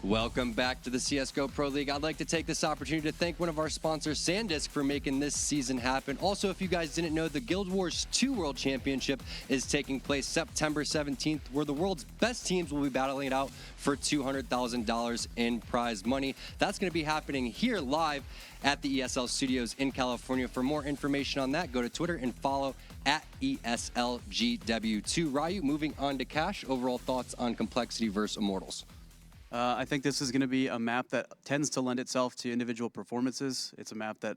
Welcome back to the CSGO Pro League. I'd like to take this opportunity to thank one of our sponsors, SanDisk, for making this season happen. Also, if you guys didn't know, the Guild Wars 2 World Championship is taking place September 17th, where the world's best teams will be battling it out for $200,000 in prize money. That's going to be happening here live at the ESL Studios in California. For more information on that, go to Twitter and follow at ESLGW2. Ryu, moving on to Cash, overall thoughts on compLexity versus Immortals? I think this is going to be a map that tends to lend itself to individual performances. It's a map that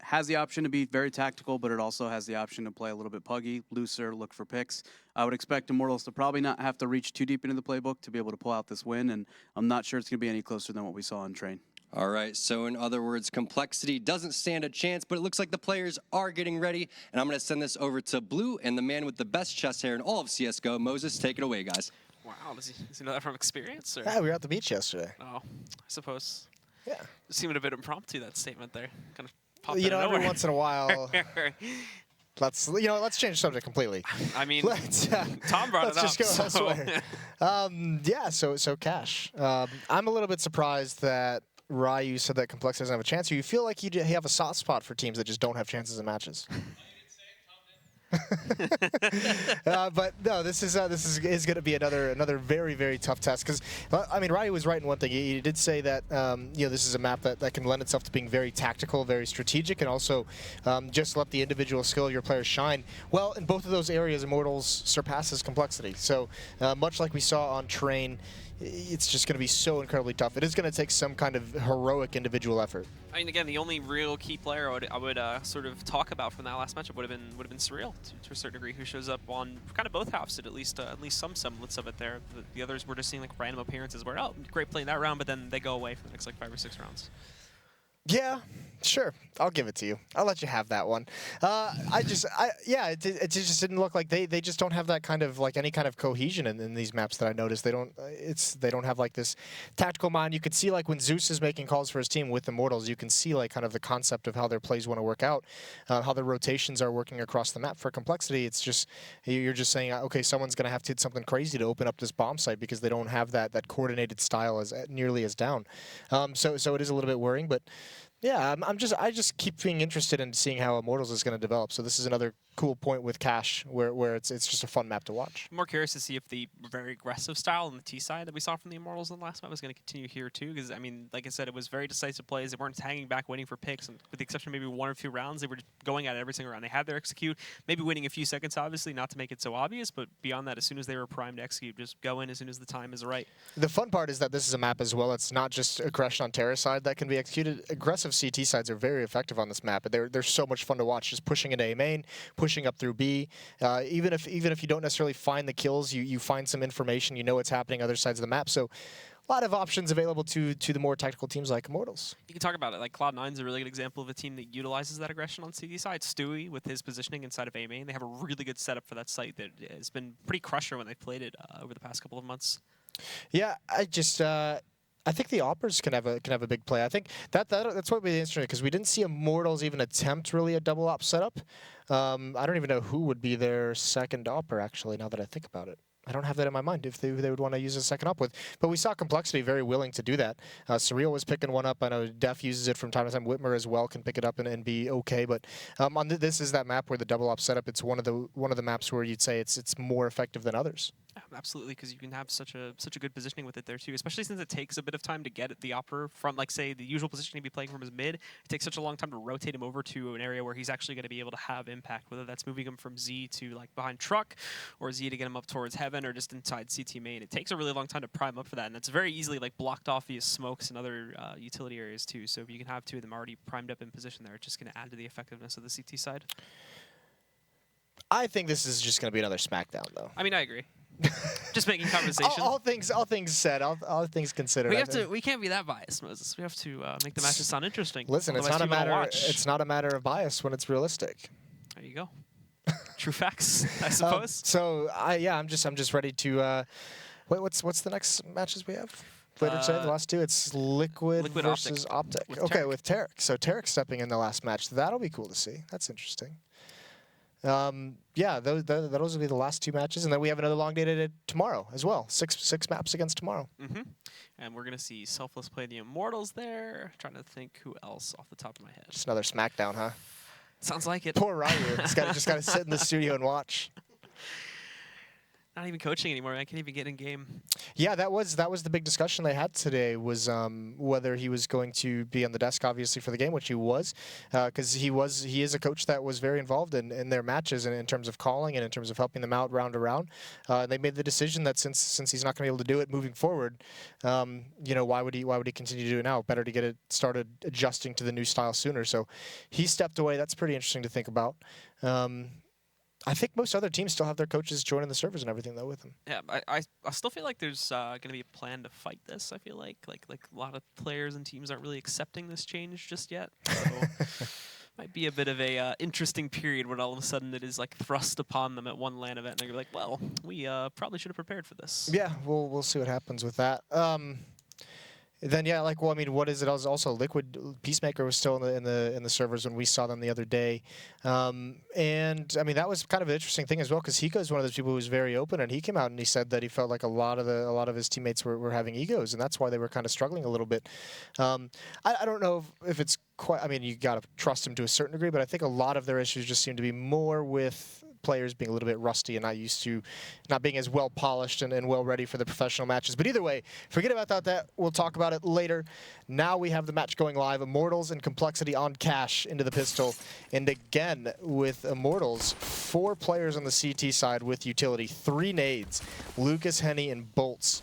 has the option to be very tactical, but it also has the option to play a little bit puggy, looser, look for picks. I would expect Immortals to probably not have to reach too deep into the playbook to be able to pull out this win, and I'm not sure it's going to be any closer than what we saw on Train. All right, so in other words, compLexity doesn't stand a chance, but it looks like the players are getting ready, and I'm going to send this over to Blue and the man with the best chest hair in all of CSGO, Moses. Take it away, guys. Wow, does he know that from experience? Or? Yeah, we were at the beach yesterday. Oh, I suppose. Yeah. It seemed a bit impromptu, that statement there. Kind of popped You know, out of every nowhere. once in a while, let's change the subject completely. I mean, let's, Tom brought let's it up. just go elsewhere. Yeah, so Cash. I'm a little bit surprised that Ryu said that compLexity doesn't have a chance. You feel like you have a soft spot for teams that just don't have chances in matches. But no, this is going to be another very, very tough test, because I mean, Ryu was right in one thing. He did say that this is a map that can lend itself to being very tactical, very strategic, and also just let the individual skill of your players shine. Well, in both of those areas, Immortals surpasses compLexity. So much like we saw on Train, it's just going to be so incredibly tough. It is going to take some kind of heroic individual effort. I mean, again, the only real key player I would sort of talk about from that last matchup would have been Surreal to a certain degree, who shows up on kind of both halves, at least some semblance of it there. The others were just seeing like random appearances where, oh, great play in that round, but then they go away for the next like 5 or 6 rounds. Yeah, sure. I'll give it to you. I'll let you have that one. It just didn't look like they just don't have that kind of like any kind of cohesion in these maps that I noticed. They don't have like this tactical mind. You could see like when Zeus is making calls for his team with Immortals, you can see like kind of the concept of how their plays want to work out, how the rotations are working across the map. For compLexity, it's just you're just saying, okay, someone's going to have to hit something crazy to open up this bomb site because they don't have that coordinated style as nearly as down. So it is a little bit worrying, but. Yeah, I just keep being interested in seeing how Immortals is going to develop. So this is another cool point with Cash, where it's just a fun map to watch. I'm more curious to see if the very aggressive style on the T side that we saw from the Immortals in the last map is going to continue here too. Because I mean, like I said, it was very decisive plays. They weren't hanging back, waiting for picks, and with the exception of maybe 1 or 2 rounds, they were just going at it every single round. They had their execute, maybe waiting a few seconds, obviously, not to make it so obvious, but beyond that, as soon as they were primed to execute, just go in as soon as the time is right. The fun part is that this is a map as well. It's not just aggression on Terra side that can be executed. Aggressive CT sides are very effective on this map, but they're so much fun to watch. Just pushing into A main, pushing up through B. Even if you don't necessarily find the kills, you find some information. You know what's happening other sides of the map. So a lot of options available to the more tactical teams like Immortals. You can talk about it. Like Cloud9's a really good example of a team that utilizes that aggression on CD side. Stewie with his positioning inside of A main, they have a really good setup for that site that has been pretty crusher when they've played it over the past couple of months. Yeah, I think the Operas can have a big play. I think that's what would be interesting, because we didn't see Immortals even attempt really a double op setup. I don't even know who would be their second opera, actually, now that I think about it. I don't have that in my mind if they would want to use a second op with. But we saw compLexity very willing to do that. Surreal was picking one up. I know Def uses it from time to time. Whitmer as well can pick it up and be okay. But this is that map where the double op setup, it's one of the maps where you'd say it's more effective than others. Absolutely, because you can have such a good positioning with it there too, especially since it takes a bit of time to get the opera from, like, say, the usual position he'd be playing from his mid. It takes such a long time to rotate him over to an area where he's actually going to be able to have impact, whether that's moving him from Z to like behind truck, or Z to get him up towards heaven, or just inside CT main. It takes a really long time to prime up for that, and that's very easily like blocked off via smokes and other utility areas too. So if you can have 2 of them already primed up in position there, it's just going to add to the effectiveness of the CT side. I think this is just going to be another SmackDown, though. I mean, I agree. Just making conversation. all things said, all things considered. We can't be that biased, Moses. We have to make the matches sound interesting. Listen, it's not a matter of bias when it's realistic. There you go. True facts, I suppose. I'm just ready to. What's the next matches we have? Later today, the last 2, it's Liquid versus Optic. With Tarek. With Tarek. So Tarek stepping in the last match. That'll be cool to see. That's interesting. Yeah, those will be the last 2 matches, and then we have another long day tomorrow as well. Six maps against tomorrow. And we're going to see Selfless play the Immortals there. Trying to think who else off the top of my head. Just another SmackDown, huh? Sounds like it. Poor Ryu. Just got to sit in the studio and watch. Not even coaching anymore. I can't even get in game. Yeah, that was the big discussion they had today, was whether he was going to be on the desk, obviously, for the game, which he was, because he is a coach that was very involved in their matches and in terms of calling and in terms of helping them out round to round. They made the decision that since he's not going to be able to do it moving forward, why would he continue to do it now? Better to get it started adjusting to the new style sooner. So he stepped away. That's pretty interesting to think about. I think most other teams still have their coaches joining the servers and everything, though, with them. Yeah, I still feel like there's going to be a plan to fight this. I feel like a lot of players and teams aren't really accepting this change just yet. So might be a bit of a interesting period when all of a sudden it is like thrust upon them at one LAN event, and they're like, well, we probably should have prepared for this. Yeah, we'll see what happens with that. Then yeah, what is it? Also, Liquid Peacemaker was still in the servers when we saw them the other day, and I mean that was kind of an interesting thing as well, because Hiko is one of those people who was very open, and he came out and he said that he felt like a lot of his teammates were having egos, and that's why they were kind of struggling a little bit. I don't know if it's quite. I mean, you got to trust him to a certain degree, but I think a lot of their issues just seem to be more with players being a little bit rusty and not being as well polished and well ready for the professional matches. But either way, forget about that. We'll talk about it later. Now we have the match going live. Immortals and compLexity on Cash into the pistol. And again, with Immortals, 4 players on the CT side with utility, 3 nades, Lucas, Henny, and Bolts.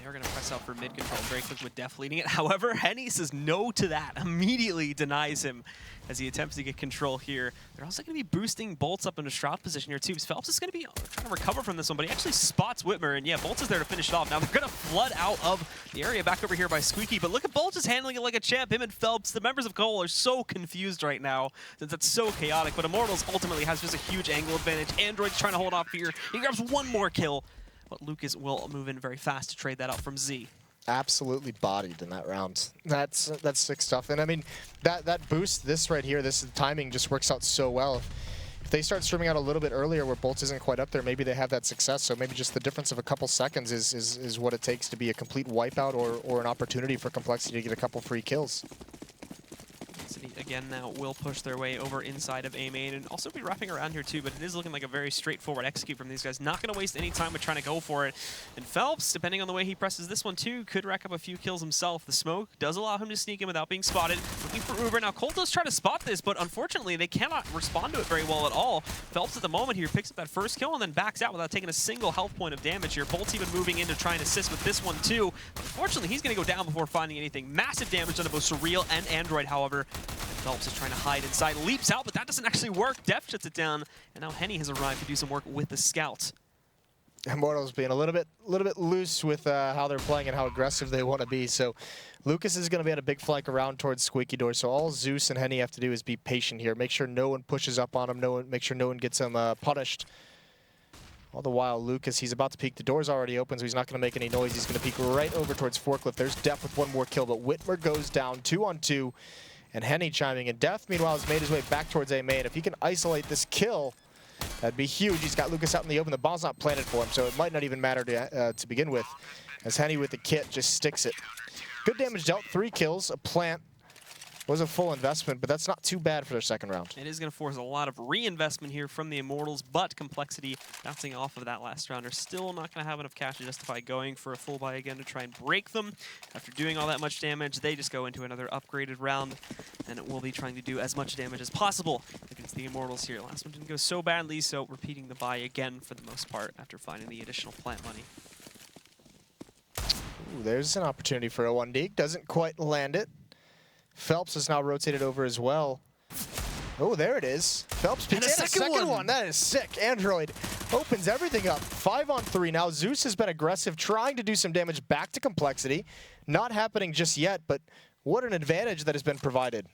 They're going to press out for mid control. Drake with Def leading it. However, Henny says no to that. Immediately denies him as he attempts to get control here. They're also going to be boosting Bolts up into Shroud position here too. Phelps is going to be trying to recover from this one, but he actually spots Whitmer, and yeah, Bolts is there to finish it off. Now they're going to flood out of the area back over here by Squeaky, but look at Bolts just handling it like a champ. Him and Phelps, the members of Cole, are so confused right now since it's so chaotic, but Immortals ultimately has just a huge angle advantage. Android's trying to hold off here. He grabs one more kill, but Lucas will move in very fast to trade that out from Z. Absolutely bodied in that round. That's sick stuff. And I mean, that boost, this right here, this timing just works out so well. If they start streaming out a little bit earlier where Bolts isn't quite up there, maybe they have that success. So maybe just the difference of a couple seconds is what it takes to be a complete wipeout or an opportunity for compLexity to get a couple free kills. Again now will push their way over inside of A main and also be wrapping around here too, but it is looking like a very straightforward execute from these guys. Not going to waste any time with trying to go for it. And Phelps, depending on the way he presses this one too, could rack up a few kills himself. The smoke does allow him to sneak in without being spotted. Looking for Uber. Now Cole does try to spot this, but unfortunately they cannot respond to it very well at all. Phelps at the moment here picks up that first kill and then backs out without taking a single health point of damage here. Bolt's even moving in to try and assist with this one too. Unfortunately, he's going to go down before finding anything. Massive damage on both Surreal and Android, however. Phelps is trying to hide inside, leaps out, but that doesn't actually work. Def shuts it down, and now Henny has arrived to do some work with the scout. Immortals being a little bit loose with how they're playing and how aggressive they want to be. So Lucas is going to be on a big flank around towards Squeaky Door. So all Zeus and Henny have to do is be patient here. Make sure no one pushes up on him. Make sure no one gets him punished. All the while, Lucas, he's about to peek. The door's already open, so he's not going to make any noise. He's going to peek right over towards Forklift. There's Def with one more kill, but Whitmer goes down 2-on-2. And Henny chiming in. Def, meanwhile, has made his way back towards A main. If he can isolate this kill, that'd be huge. He's got Lucas out in the open. The bomb's not planted for him, so it might not even matter to begin with, as Henny with the kit just sticks it. Good damage dealt. 3 kills. A plant. Was a full investment, but that's not too bad for their second round. It is going to force a lot of reinvestment here from the Immortals, but compLexity bouncing off of that last round are still not going to have enough cash to justify going for a full buy again to try and break them. After doing all that much damage, they just go into another upgraded round, and it will be trying to do as much damage as possible against the Immortals here. Last one didn't go so badly, so repeating the buy again for the most part after finding the additional plant money. Ooh, there's an opportunity for a 1D. Doesn't quite land it. Phelps is now rotated over as well. Oh, there it is. Phelps peeks in a second one. That is sick. Android opens everything up. 5-on-3 now. Zeus has been aggressive, trying to do some damage back to compLexity. Not happening just yet, but what an advantage that has been provided.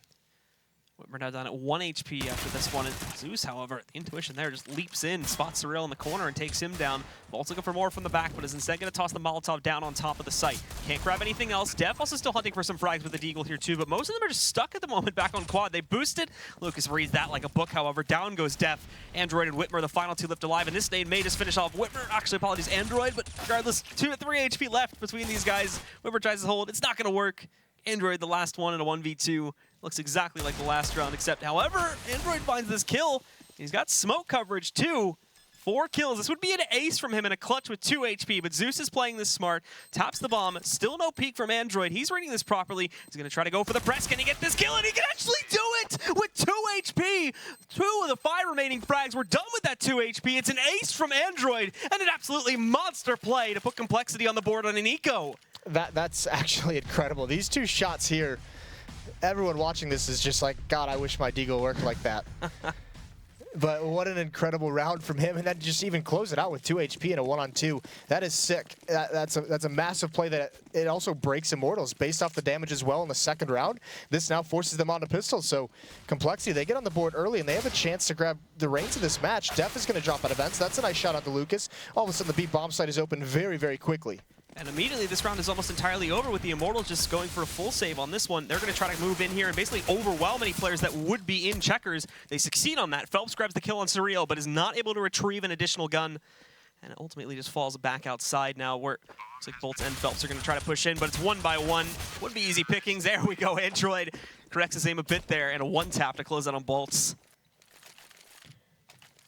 Whitmer now down at 1 HP after this one. And Zeus, however, the intuition there just leaps in, spots Surreal in the corner and takes him down. Bolt's looking for more from the back, but is instead going to toss the Molotov down on top of the site. Can't grab anything else. Def also still hunting for some frags with the Deagle here too, but most of them are just stuck at the moment back on quad. They boosted. Lucas reads that like a book, however. Down goes Def. Android and Whitmer, the final two left alive, and this nade may just finish off Whitmer. Actually, apologies, Android, but regardless, 2 to 3 HP left between these guys. Whitmer tries to hold. It's not going to work. Android, the last one in a 1v2. Looks exactly like the last round, except, however, Android finds this kill. He's got smoke coverage, too. 4 kills. This would be an ace from him in a clutch with 2 HP, but Zeus is playing this smart. Taps the bomb. Still no peek from Android. He's reading this properly. He's going to try to go for the press. Can he get this kill? And he can actually do it with 2 HP. 2 of the 5 remaining frags were done with that 2 HP. It's an ace from Android, and an absolutely monster play to put compLexity on the board on an eco. That's actually incredible. These 2 shots here, everyone watching this is just like, God, I wish my Deagle worked like that. But what an incredible round from him, and then just even close it out with 2 HP and a 1-on-2. That is sick. That's a massive play that it also breaks Immortals based off the damage as well in the second round. This now forces them onto pistols, so compLexity, they get on the board early, and they have a chance to grab the reins of this match. Def is going to drop out of vents. That's a nice shot out to Lucas. All of a sudden, the B bomb site is open very, very quickly. And immediately this round is almost entirely over with the Immortals just going for a full save on this one. They're going to try to move in here and basically overwhelm any players that would be in checkers. They succeed on that. Phelps grabs the kill on Surreal, but is not able to retrieve an additional gun. And it ultimately just falls back outside now where looks like Bolts and Phelps are going to try to push in, but it's 1 by 1. Would be easy pickings. There we go. Android corrects his aim a bit there, and a 1-tap to close out on Bolts.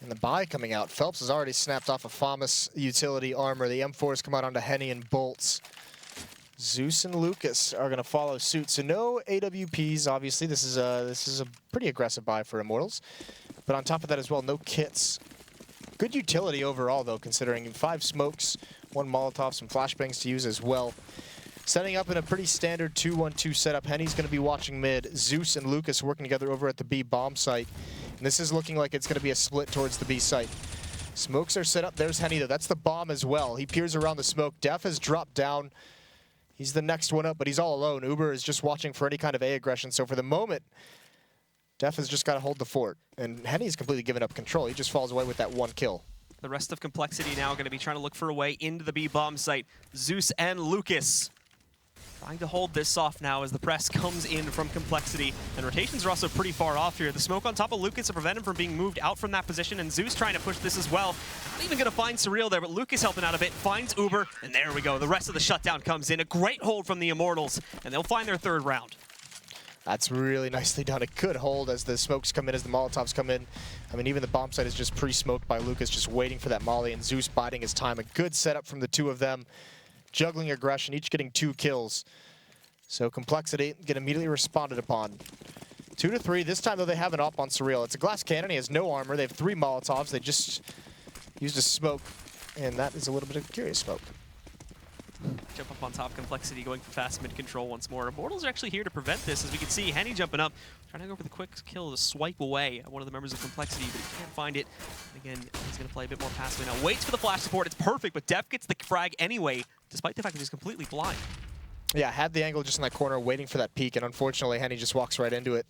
And the buy coming out. Phelps has already snapped off a FAMAS utility armor. The M4s come out onto Henny and Bolts. Zeus and Lucas are going to follow suit. So no AWPs, obviously. This is a pretty aggressive buy for Immortals. But on top of that as well, no kits. Good utility overall, though, considering 5 smokes, 1 Molotov, some flashbangs to use as well. Setting up in a pretty standard 2-1-2 setup. Henny's going to be watching mid. Zeus and Lucas working together over at the B bomb site. And this is looking like it's going to be a split towards the B site. Smokes are set up. There's Henny, though. That's the bomb as well. He peers around the smoke. Def has dropped down. He's the next one up, but he's all alone. Uber is just watching for any kind of A aggression. So for the moment, Def has just got to hold the fort. And Henny's completely given up control. He just falls away with that 1 kill. The rest of compLexity now going to be trying to look for a way into the B bomb site. Zeus and Lucas trying to hold this off now as the press comes in from compLexity. And rotations are also pretty far off here. The smoke on top of Lucas to prevent him from being moved out from that position, and Zeus trying to push this as well. Not even going to find Surreal there, but Lucas helping out a bit, finds Uber, and there we go. The rest of the shutdown comes in. A great hold from the Immortals, and they'll find their 3rd round. That's really nicely done. A good hold as the smokes come in, as the Molotovs come in. I mean, even the bomb site is just pre-smoked by Lucas, just waiting for that molly, and Zeus biding his time. A good setup from the 2 of them. Juggling aggression, each getting 2 kills. So compLexity get immediately responded upon. 2 to 3. This time, though, they have an up on Surreal. It's a glass cannon. He has no armor. They have 3 Molotovs. They just used a smoke, and that is a little bit of curious smoke. Jump up on top, compLexity going for fast mid control once more. Immortals are actually here to prevent this, as we can see Henny jumping up, trying to go for the quick kill to swipe away at one of the members of compLexity, but he can't find it. And again, he's going to play a bit more passively now. Waits for the flash support. It's perfect, but Def gets the frag anyway, despite the fact that he's completely blind. Yeah, had the angle just in that corner, waiting for that peek, and unfortunately, Henny just walks right into it.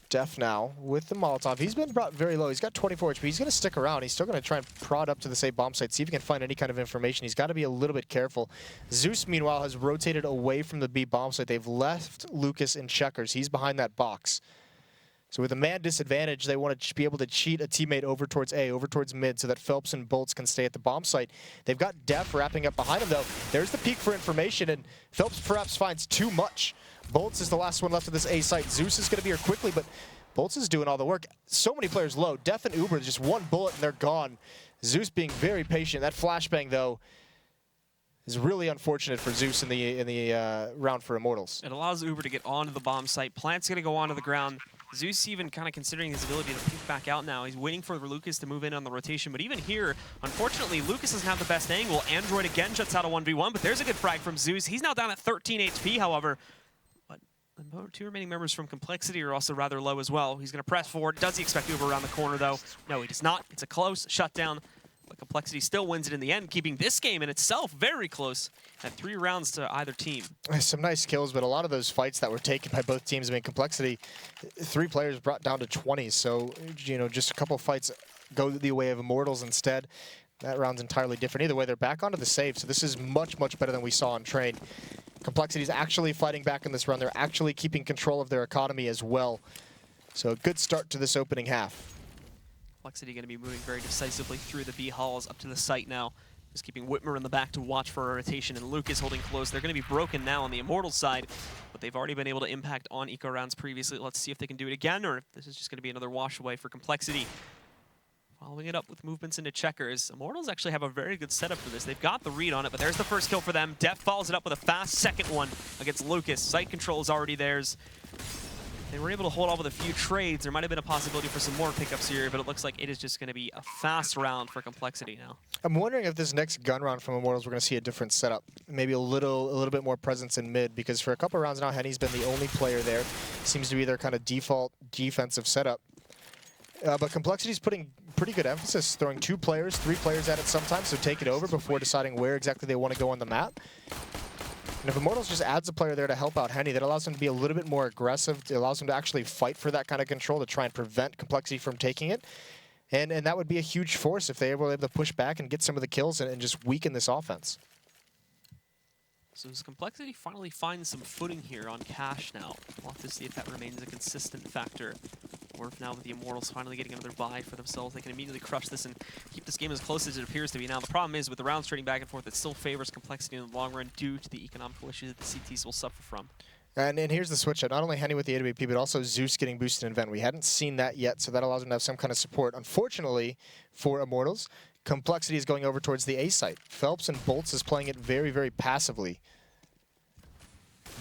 Def now with the Molotov. He's been brought very low. He's got 24 HP. He's going to stick around. He's still going to try and prod up to the safe bomb site, see if he can find any kind of information. He's got to be a little bit careful. Zeus, meanwhile, has rotated away from the B bomb site. They've left Lucas in checkers. He's behind that box. So with a man disadvantage, they want to be able to cheat a teammate over towards A, over towards mid, so that Phelps and Bolts can stay at the bomb site. They've got Def wrapping up behind him, though. There's the peek for information, and Phelps perhaps finds too much. Bolts is the last one left of this A site. Zeus is going to be here quickly, but Bolts is doing all the work. So many players low. Def and Uber, just 1 bullet, and they're gone. Zeus being very patient. That flashbang, though, is really unfortunate for Zeus in the round for Immortals. It allows Uber to get onto the bomb site. Plant's going to go onto the ground. Zeus even kind of considering his ability to peek back out now. He's waiting for Lucas to move in on the rotation, but even here, unfortunately, Lucas doesn't have the best angle. Android again shuts out a 1v1, but there's a good frag from Zeus. He's now down at 13 HP, however. But the 2 remaining members from compLexity are also rather low as well. He's going to press forward. Does he expect Uber around the corner, though? No, he does not. It's a close shutdown. But compLexity still wins it in the end, keeping this game in itself very close at 3 rounds to either team. Some nice kills, but a lot of those fights that were taken by both teams, I mean, compLexity, 3 players brought down to 20. So, you know, just a couple fights go the way of Immortals instead. That round's entirely different. Either way, they're back onto the save, so this is much, much better than we saw on Train. compLexity is actually fighting back in this round. They're actually keeping control of their economy as well. So a good start to this opening half. compLexity going to be moving very decisively through the B halls up to the site now. Just keeping Whitmer in the back to watch for a rotation, and Lucas holding close. They're going to be broken now on the Immortals side, but they've already been able to impact on eco rounds previously. Let's see if they can do it again, or if this is just going to be another wash away for compLexity. Following it up with movements into checkers. Immortals actually have a very good setup for this. They've got the read on it, but there's the first kill for them. Def follows it up with a fast second one against Lucas. Site control is already theirs. They were able to hold off with a few trades. There might have been a possibility for some more pickups here, but it looks like it is just going to be a fast round for compLexity now. I'm wondering if this next gun round from Immortals we're going to see a different setup. Maybe a little bit more presence in mid, because for a couple rounds now, Henny's been the only player there. Seems to be their kind of default defensive setup. But compLexity's putting pretty good emphasis, throwing 2 players, 3 players at it sometimes, so take it over before deciding where exactly they want to go on the map. And if Immortals just adds a player there to help out Henny, that allows him to be a little bit more aggressive. It allows him to actually fight for that kind of control to try and prevent compLexity from taking it. And that would be a huge force if they were able to push back and get some of the kills and just weaken this offense. So does compLexity finally find some footing here on Cash now? We'll have to see if that remains a consistent factor, or if now with the Immortals finally getting another bye for themselves, they can immediately crush this and keep this game as close as it appears to be. Now, the problem is with the rounds trading back and forth, it still favors compLexity in the long run due to the economical issues that the CTs will suffer from. And here's the switch up. Not only Henny with the AWP, but also Zeus getting boosted in event. We hadn't seen that yet, so that allows him to have some kind of support. Unfortunately for Immortals, compLexity is going over towards the A site. Phelps and Bolts is playing it very, very passively.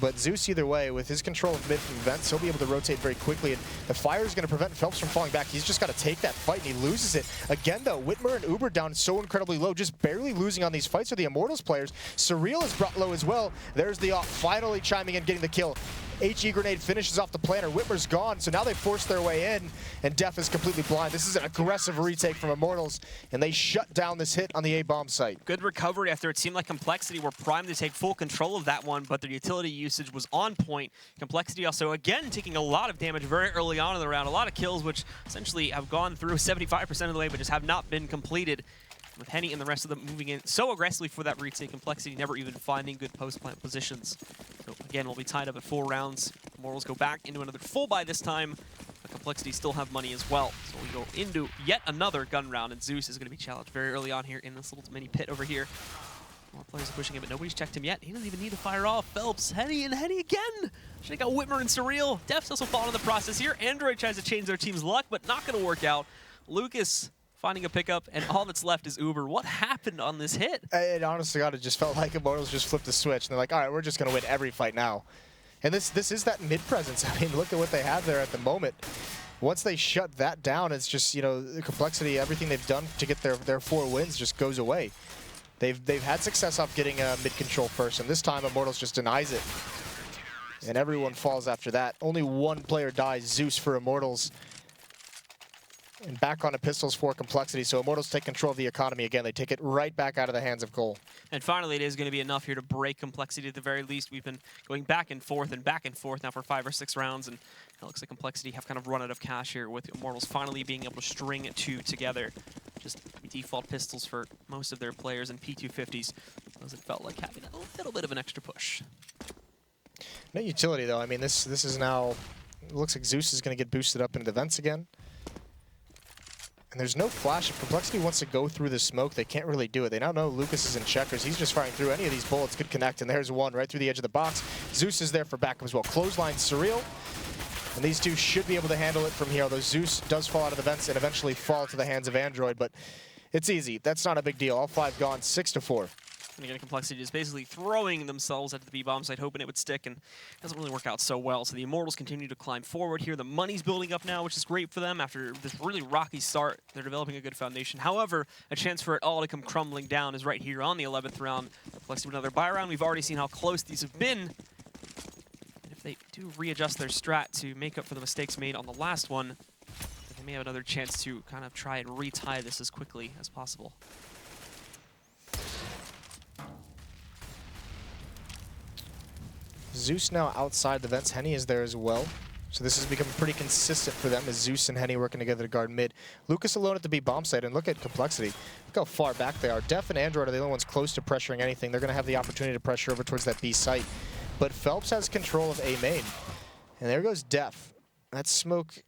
But Zeus, either way, with his control of mid from vents, he'll be able to rotate very quickly. And the fire is going to prevent Phelps from falling back. He's just got to take that fight, and he loses it. Again, though, Whitmer and Uber down so incredibly low, just barely losing on these fights are the Immortals players. Surreal is brought low as well. There's the off, finally chiming in, getting the kill. HE grenade finishes off the planter. Whitmer's gone, so now they force their way in, and Def is completely blind. This is an aggressive retake from Immortals, and they shut down this hit on the A-bomb site. Good recovery after it seemed like compLexity were primed to take full control of that one, but their utility usage was on point. compLexity also, again, taking a lot of damage very early on in the round. A lot of kills, which essentially have gone through 75% of the way, but just have not been completed. With Henny and the rest of them moving in so aggressively for that retake, compLexity never even finding good post-plant positions. So again, we'll be tied up at 4 rounds. Immortals go back into another full buy this time, but compLexity still have money as well. So we go into yet another gun round, and Zeus is going to be challenged very early on here in this little mini pit over here. More players are pushing him, but nobody's checked him yet. He doesn't even need to fire off. Phelps, Henny, and Henny again! Should have got Whitmer and Surreal. Def's also fallen in the process here. Android tries to change their team's luck, but not going to work out. Lucas finding a pickup, and all that's left is Uber. What happened on this hit? It honestly, God, it just felt like Immortals just flipped the switch, and they're like, all right, we're just going to win every fight now. And this is that mid-presence. I mean, look at what they have there at the moment. Once they shut that down, it's just, you know, the compLexity, everything they've done to get their 4 wins just goes away. They've had success off getting a mid-control first, and this time Immortals just denies it. And everyone falls after that. Only 1 player dies, Zeus for Immortals. And back onto pistols for compLexity, so Immortals take control of the economy again. They take it right back out of the hands of Cole. And finally, it is going to be enough here to break compLexity at the very least. We've been going back and forth now for 5 or 6 rounds, and it looks like compLexity have kind of run out of cash here, with Immortals finally being able to string 2 together. Just default pistols for most of their players and P250s. Those it felt like having a little bit of an extra push. No utility, though. I mean, this is now... It looks like Zeus is going to get boosted up into the vents again. And there's no flash. If compLexity wants to go through the smoke, they can't really do it. They now know Lucas is in checkers. He's just firing through. Any of these bullets could connect, and there's one right through the edge of the box. Zeus is there for backup as well. Clothesline, Surreal. And these two should be able to handle it from here, although Zeus does fall out of the vents and eventually fall to the hands of Android, but it's easy. That's not a big deal. All 5 gone, 6-4. And again, compLexity is basically throwing themselves at the B-bomb site, hoping it would stick, and it doesn't really work out so well. So the Immortals continue to climb forward here. The money's building up now, which is great for them. After this really rocky start, they're developing a good foundation. However, a chance for it all to come crumbling down is right here on the 11th round. compLexity with another buy round. We've already seen how close these have been. And if they do readjust their strat to make up for the mistakes made on the last one, they can may have another chance to kind of try and retie this as quickly as possible. Zeus now outside the vents. Henny is there as well. So this has become pretty consistent for them as Zeus and Henny working together to guard mid. Lucas alone at the B bomb site, and look at compLexity. Look how far back they are. Def and Android are the only ones close to pressuring anything. They're going to have the opportunity to pressure over towards that B site. But Phelps has control of A main. And there goes Def. That smoke,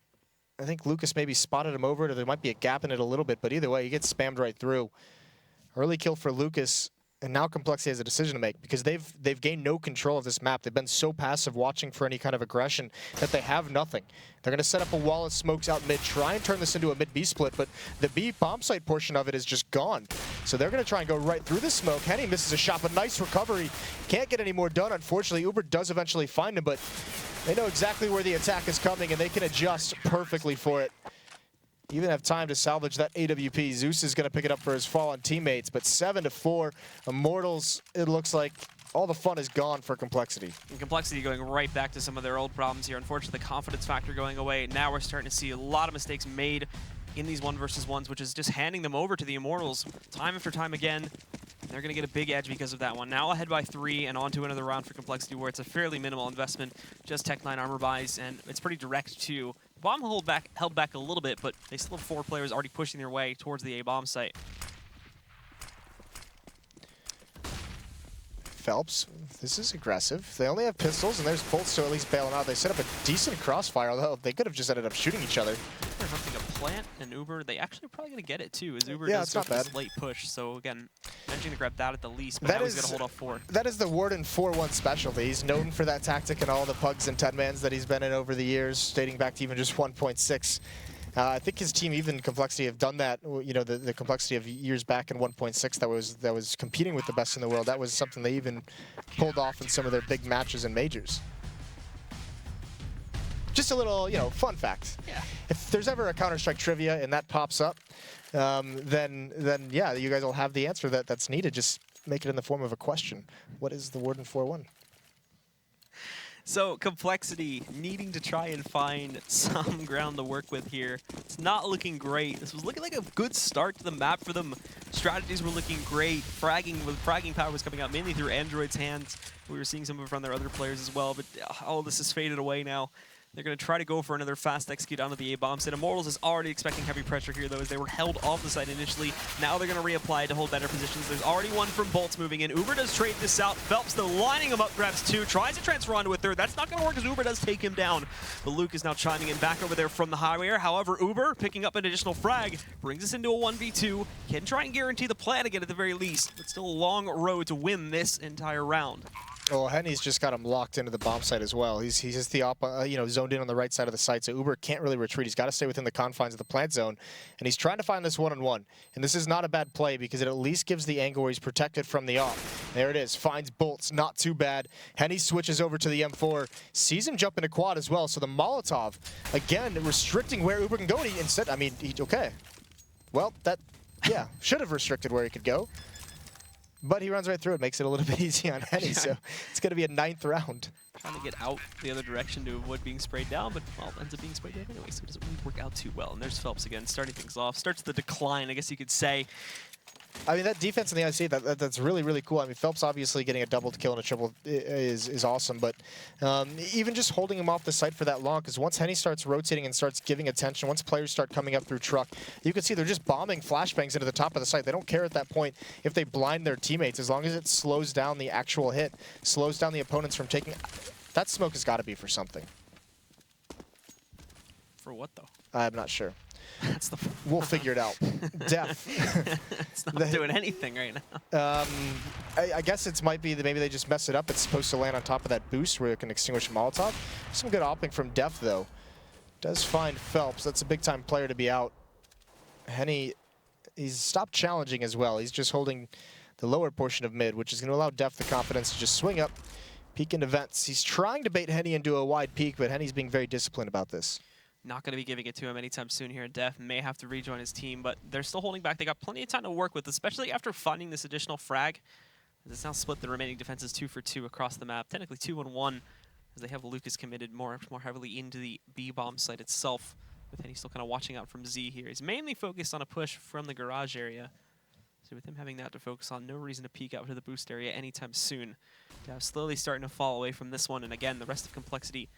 I think Lucas maybe spotted him over it, or there might be a gap in it a little bit, but either way, he gets spammed right through. Early kill for Lucas. And now compLexity has a decision to make because they've gained no control of this map. They've been so passive watching for any kind of aggression that they have nothing. They're going to set up a wall of smokes out mid, try and turn this into a mid-B split, but the B bomb site portion of it is just gone. So they're going to try and go right through the smoke. Henny misses a shot, but nice recovery. Can't get any more done, unfortunately. Uber does eventually find him, but they know exactly where the attack is coming, and they can adjust perfectly for it. Even have time to salvage that AWP. Zeus is going to pick it up for his fallen teammates, but 7-4. Immortals, it looks like all the fun is gone for compLexity. And compLexity going right back to some of their old problems here. Unfortunately, the confidence factor going away. Now we're starting to see a lot of mistakes made in these 1v1s, which is just handing them over to the Immortals time after time again. They're going to get a big edge because of that one. Now ahead by 3 and on to another round for compLexity where it's a fairly minimal investment, just Tech-9 armor buys, and it's pretty direct too. Bomb held back a little bit, but they still have 4 players already pushing their way towards the A bomb site. Phelps, this is aggressive. They only have pistols, and there's bolts to at least bail them out. They set up a decent crossfire, although they could have just ended up shooting each other. They're hunting a plant, and Uber, they actually are probably going to get it too, as Uber yeah, does it's go not for this bad. late push. So again, managing to grab that at the least, but That now he's is- going to hold off 4. That is the Warden 4-1 specialty. He's known for that tactic and all the pugs and 10-mans that he's been in over the years, dating back to even just 1.6. I think his team, even compLexity, have done that. You know, the compLexity of years back in 1.6 that was competing with the best in the world. That was something they even pulled off in some of their big matches and majors. Just a little, you know, fun fact. Yeah. If there's ever a Counter-Strike trivia and that pops up, then yeah, you guys will have the answer that's needed. Just make it in the form of a question. What is the Warden 4-1? So compLexity needing to try and find some ground to work with here. It's not looking great. This was looking like a good start to the map for them. Strategies were looking great. Fragging power was coming out mainly through Android's hands. We were seeing some of it from their other players as well, but all of this has faded away now. They're going to try to go for another fast execute onto the A-bomb site. Immortals is already expecting heavy pressure here, though, as they were held off the site initially. Now they're going to reapply to hold better positions. There's already one from Bolts moving in. Uber does trade this out. Phelps, though, lining him up, grabs 2, tries to transfer onto a 3rd. That's not going to work as Uber does take him down. But Luke is now chiming in back over there from the highway air. However, Uber, picking up an additional frag, brings us into a 1v2. Can try and guarantee the plan again at the very least, but still a long road to win this entire round. Well, Henny's just got him locked into the bomb site as well. He's just the zoned in on the right side of the site, so Uber can't really retreat. He's got to stay within the confines of the plant zone, and he's trying to find this one-on-one. And this is not a bad play because it at least gives the angle where he's protected from the off. There it is, finds Bolts, not too bad. Henny switches over to the M4, sees him jump into quad as well, so the Molotov, again, restricting where Uber can go, and he instead, I mean, okay. Well, that, yeah, should have restricted where he could go. But he runs right through it, makes it a little bit easy on Henny, so it's going to be a 9th round. Trying to get out the other direction to avoid being sprayed down, but, well, ends up being sprayed down anyway, so it doesn't really work out too well. And there's Phelps again, starting things off. Starts the decline, I guess you could say. I mean, that defense in the IC, that's really, really cool. I mean, Phelps obviously getting a double kill and a triple is awesome, but even just holding him off the site for that long, because once Henny starts rotating and starts giving attention, once players start coming up through truck, you can see they're just bombing flashbangs into the top of the site. They don't care at that point if they blind their teammates, as long as it slows down the actual hit, slows down the opponents from taking... That smoke has got to be for something. For what, though? I'm not sure. That's the... We'll figure it out. Def. It's not doing anything right now. I guess it might be that maybe they just mess it up. It's supposed to land on top of that boost where it can extinguish Molotov. Some good opping from Def, though. Does find Phelps. That's a big-time player to be out. Henny, he's stopped challenging as well. He's just holding the lower portion of mid, which is going to allow Def the confidence to just swing up, peek into vents. He's trying to bait Henny into a wide peek, but Henny's being very disciplined about this. Not going to be giving it to him anytime soon here. Def may have to rejoin his team, but they're still holding back. They got plenty of time to work with, especially after finding this additional frag. It's now split the remaining defenses 2 for 2 across the map. Technically 2-1, as they have Lucas committed more heavily into the B bomb site itself. with Henny still kind of watching out from Z here. He's mainly focused on a push from the garage area. So with him having that to focus on, no reason to peek out to the boost area anytime soon. Now slowly starting to fall away from this one, and again, the rest of compLexity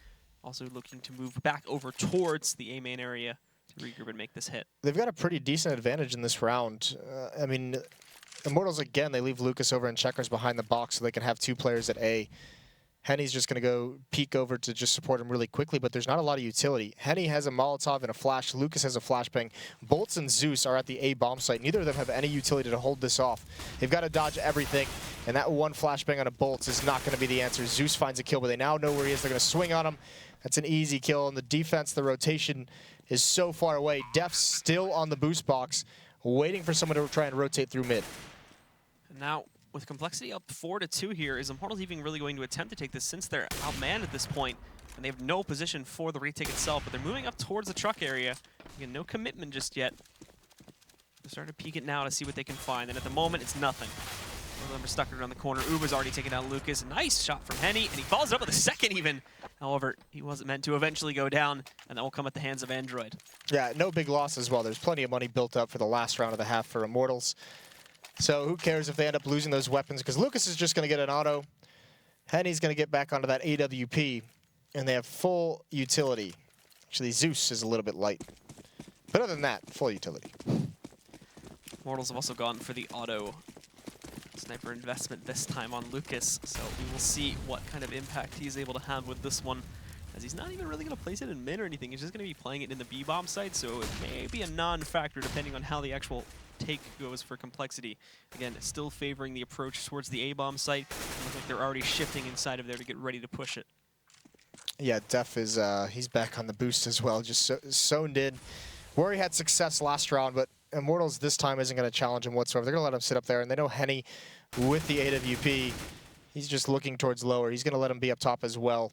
also looking to move back over towards the A main area to regroup and make this hit. They've got a pretty decent advantage in this round. I mean, Immortals, again, they leave Lucas over in checkers behind the box so they can have 2 players at A. Henny's just going to go peek over to just support him really quickly, but there's not a lot of utility. Henny has a Molotov and a flash. Lucas has a flashbang. Bolts and Zeus are at the A bomb site. Neither of them have any utility to hold this off. They've got to dodge everything, and that one flashbang on a Bolts is not going to be the answer. Zeus finds a kill, but they now know where he is. They're going to swing on him. That's an easy kill. And the defense, the rotation is so far away. Def's still on the boost box, waiting for someone to try and rotate through mid. And now, with compLexity up 4-2 here, is Immortals even really going to attempt to take this since they're outmanned at this point, and they have no position for the retake itself, but they're moving up towards the truck area. Again, no commitment just yet. They're starting to peek it now to see what they can find, and at the moment, it's nothing. One of them are stuck around the corner. Uber's already taken down Lucas. Nice shot from Henny, and he follows it up with a second even. However, he wasn't meant to eventually go down, and that will come at the hands of Android. Yeah, no big loss as well. There's plenty of money built up for the last round of the half for Immortals. So who cares if they end up losing those weapons, because Lucas is just going to get an auto. Henny's going to get back onto that AWP, and they have full utility. Actually, Zeus is a little bit light. But other than that, full utility. Immortals have also gone for the auto sniper investment this time on Lucas, so we will see what kind of impact he's able to have with this one, as he's not even really going to place it in mid or anything. He's just going to be playing it in the B-bomb site, so it may be a non-factor depending on how the actual take goes for compLexity. Again, still favoring the approach towards the A-bomb site. It looks like they're already shifting inside of there to get ready to push it. Yeah, Def is he's back on the boost as well, just zoned in. Where he had success last round, but Immortals this time isn't going to challenge him whatsoever. They're going to let him sit up there, and they know Henny with the AWP, he's just looking towards lower. He's going to let him be up top as well.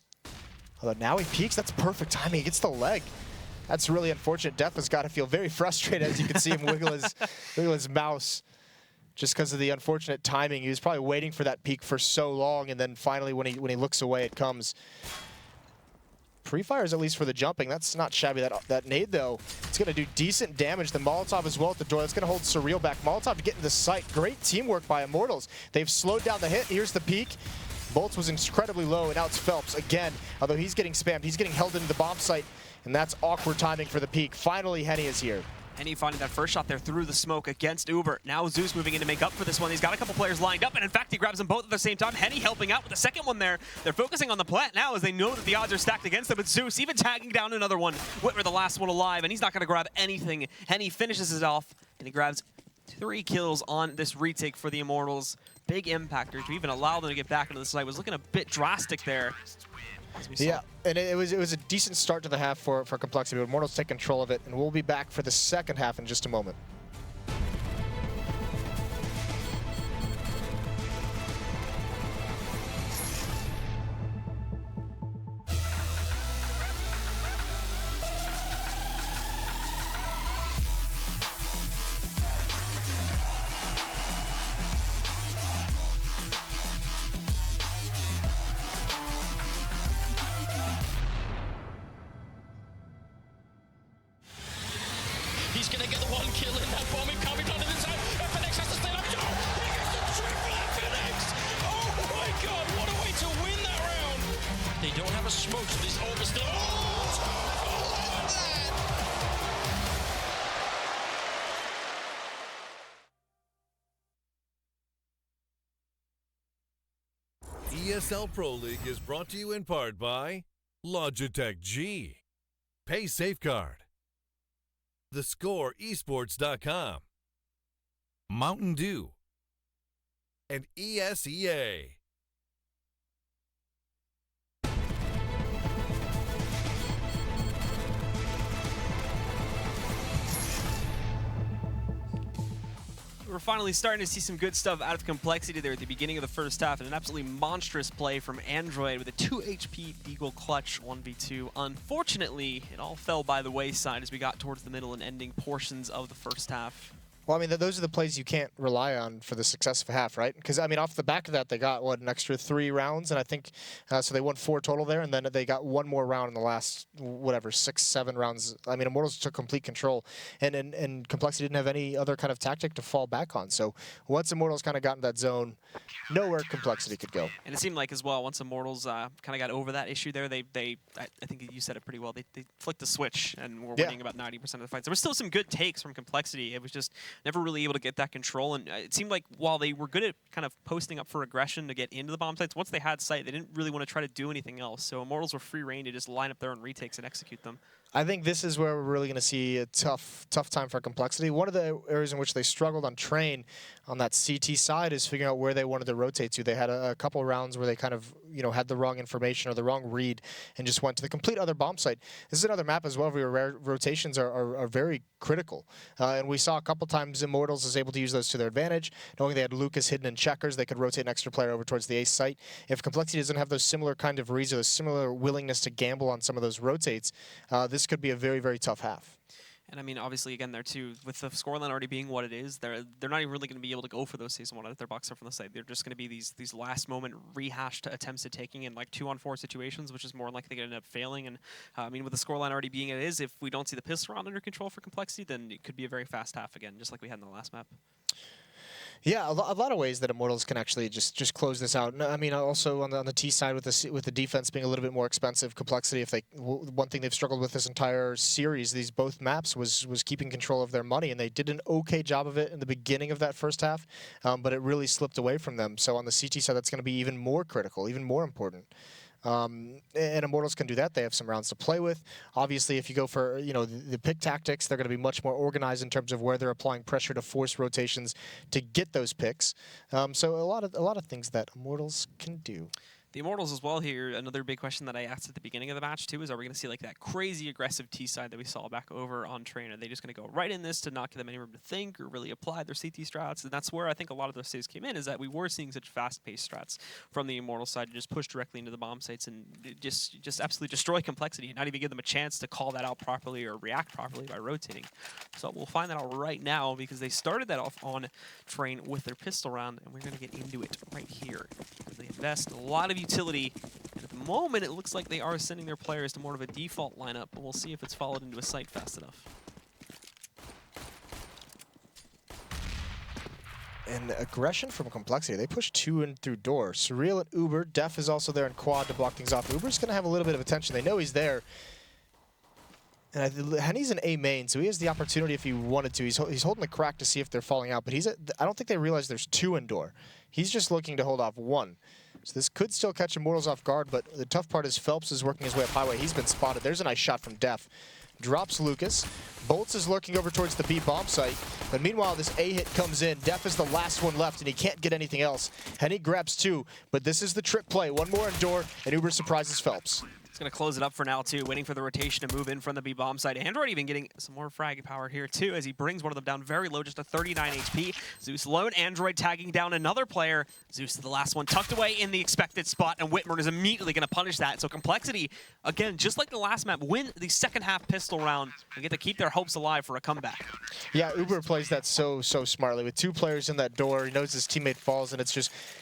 Although now he peeks, that's perfect timing. He gets the leg. That's really unfortunate. Def has got to feel very frustrated as you can see him wiggle his mouse just because of the unfortunate timing. He was probably waiting for that peek for so long, and then finally when he looks away, it comes. Pre-fires at least for the jumping. That's not shabby. That nade, though, it's going to do decent damage. The Molotov as well at the door. That's going to hold Surreal back. Molotov to get into the site. Great teamwork by Immortals. They've slowed down the hit. Here's the peek. Bolts was incredibly low, and now it's Phelps again. Although he's getting spammed. He's getting held into the bomb site, and that's awkward timing for the peek. Finally, Henny is here. Henny finding that first shot there through the smoke against Uber. Now Zeus moving in to make up for this one. He's got a couple players lined up, and in fact, he grabs them both at the same time. Henny helping out with the second one there. They're focusing on the plant now as they know that the odds are stacked against them, but Zeus even tagging down another one. Whitmer, the last one alive, and he's not going to grab anything. Henny finishes it off, and he grabs 3 kills on this retake for the Immortals. Big impactor to even allow them to get back into the site was looking a bit drastic there. Yeah, and it was a decent start to the half for compLexity, but Immortals take control of it, and we'll be back for the second half in just a moment. He's gonna get the one kill in that bomb. It can't be done in this side. FNX has to stay up. Oh, he gets the triple FNX. Oh my god, what a way to win that round. They don't have a smoke, so this orb is still. ESL Pro League is brought to you in part by Logitech G, Pay Safeguard, TheScoreEsports.com, Mountain Dew, and ESEA. We're finally starting to see some good stuff out of compLexity there at the beginning of the first half, and an absolutely monstrous play from Android with a 2 HP Deagle clutch 1v2. Unfortunately, it all fell by the wayside as we got towards the middle and ending portions of the first half. Well, I mean, those are the plays you can't rely on for the success of a half, right? Because, I mean, off the back of that, they got, what, an extra 3 rounds? And I think, so they won 4 total there, and then they got 1 more round in the last, whatever, 6, 7 rounds. I mean, Immortals took complete control, and compLexity didn't have any other kind of tactic to fall back on. So once Immortals kind of got in that zone, nowhere compLexity could go. And it seemed like, as well, once Immortals kind of got over that issue there, I think you said it pretty well, they flicked the switch and were winning about 90% of the fights. There were still some good takes from compLexity. It was just never really able to get that control, and it seemed like while they were good at kind of posting up for aggression to get into the bomb sites, once they had sight, they didn't really want to try to do anything else. So Immortals were free reign to just line up their own retakes and execute them. I think this is where we're really going to see a tough time for compLexity. One of the areas in which they struggled on Train on that CT side is figuring out where they wanted to rotate to. They had a couple rounds where they kind of, had the wrong information or the wrong read and just went to the complete other bomb site. This is another map as well where rotations are very critical. And we saw a couple times Immortals is able to use those to their advantage. Knowing they had Lucas hidden in checkers, they could rotate an extra player over towards the ace site. If compLexity doesn't have those similar kind of reads or the similar willingness to gamble on some of those rotates, this could be a very, very tough half. And I mean, obviously, again, there too, with the scoreline already being what it is, they're not even really going to be able to go for those Season 1 out of their box from the side. They're just going to be these last moment rehashed attempts at taking in like 2-on-4 situations, which is more likely going to end up failing. And I mean, with the scoreline already being it is, if we don't see the pistol round under control for compLexity, then it could be a very fast half again, just like we had in the last map. Yeah, a lot of ways that Immortals can actually just close this out. I mean, also on the T side with the defense being a little bit more expensive, compLexity. If one thing they've struggled with this entire series, these both maps was keeping control of their money, and they did an okay job of it in the beginning of that first half, but it really slipped away from them. So on the CT side, that's going to be even more critical, even more important. And Immortals can do that. They have some rounds to play with. Obviously, if you go for the pick tactics, they're going to be much more organized in terms of where they're applying pressure to force rotations to get those picks. So a lot of things that Immortals can do. The Immortals as well here, another big question that I asked at the beginning of the match too is, are we going to see like that crazy aggressive T side that we saw back over on Train? Are they just going to go right in this to not give them any room to think or really apply their CT strats? And that's where I think a lot of those saves came in, is that we were seeing such fast-paced strats from the Immortal side to just push directly into the bomb sites and just absolutely destroy compLexity and not even give them a chance to call that out properly or react properly by rotating. So we'll find that out right now, because they started that off on Train with their pistol round, and we're going to get into it right here. They invest a lot of utility, and at the moment it looks like they are sending their players to more of a default lineup, but we'll see if it's followed into a site fast enough. And aggression from compLexity. They push 2 in through door. Surreal and Uber. Def is also there in quad to block things off. Uber's going to have a little bit of attention. They know he's there. And Henny's an A main, so he has the opportunity if he wanted to. He's holding the crack to see if they're falling out, but I don't think they realize there's 2 in door. He's just looking to hold off 1. So this could still catch Immortals off guard, but the tough part is Phelps is working his way up highway. He's been spotted. There's a nice shot from Def. Drops Lucas. Bolts is lurking over towards the B bomb site, but meanwhile this A hit comes in. Def is the last one left, and he can't get anything else. Henny grabs 2, but this is the trick play. 1 more in door, and Uber surprises Phelps. He's going to close it up for now, too, waiting for the rotation to move in from the B-bomb side. Android even getting some more frag power here, too, as he brings one of them down very low, just a 39 HP. Zeus alone, Android tagging down another player. Zeus is the last one, tucked away in the expected spot, and Whitmer is immediately going to punish that. So compLexity, again, just like the last map, win the second half pistol round and get to keep their hopes alive for a comeback. Yeah, Uber plays that so smartly. With 2 players in that door, he knows his teammate falls, and it's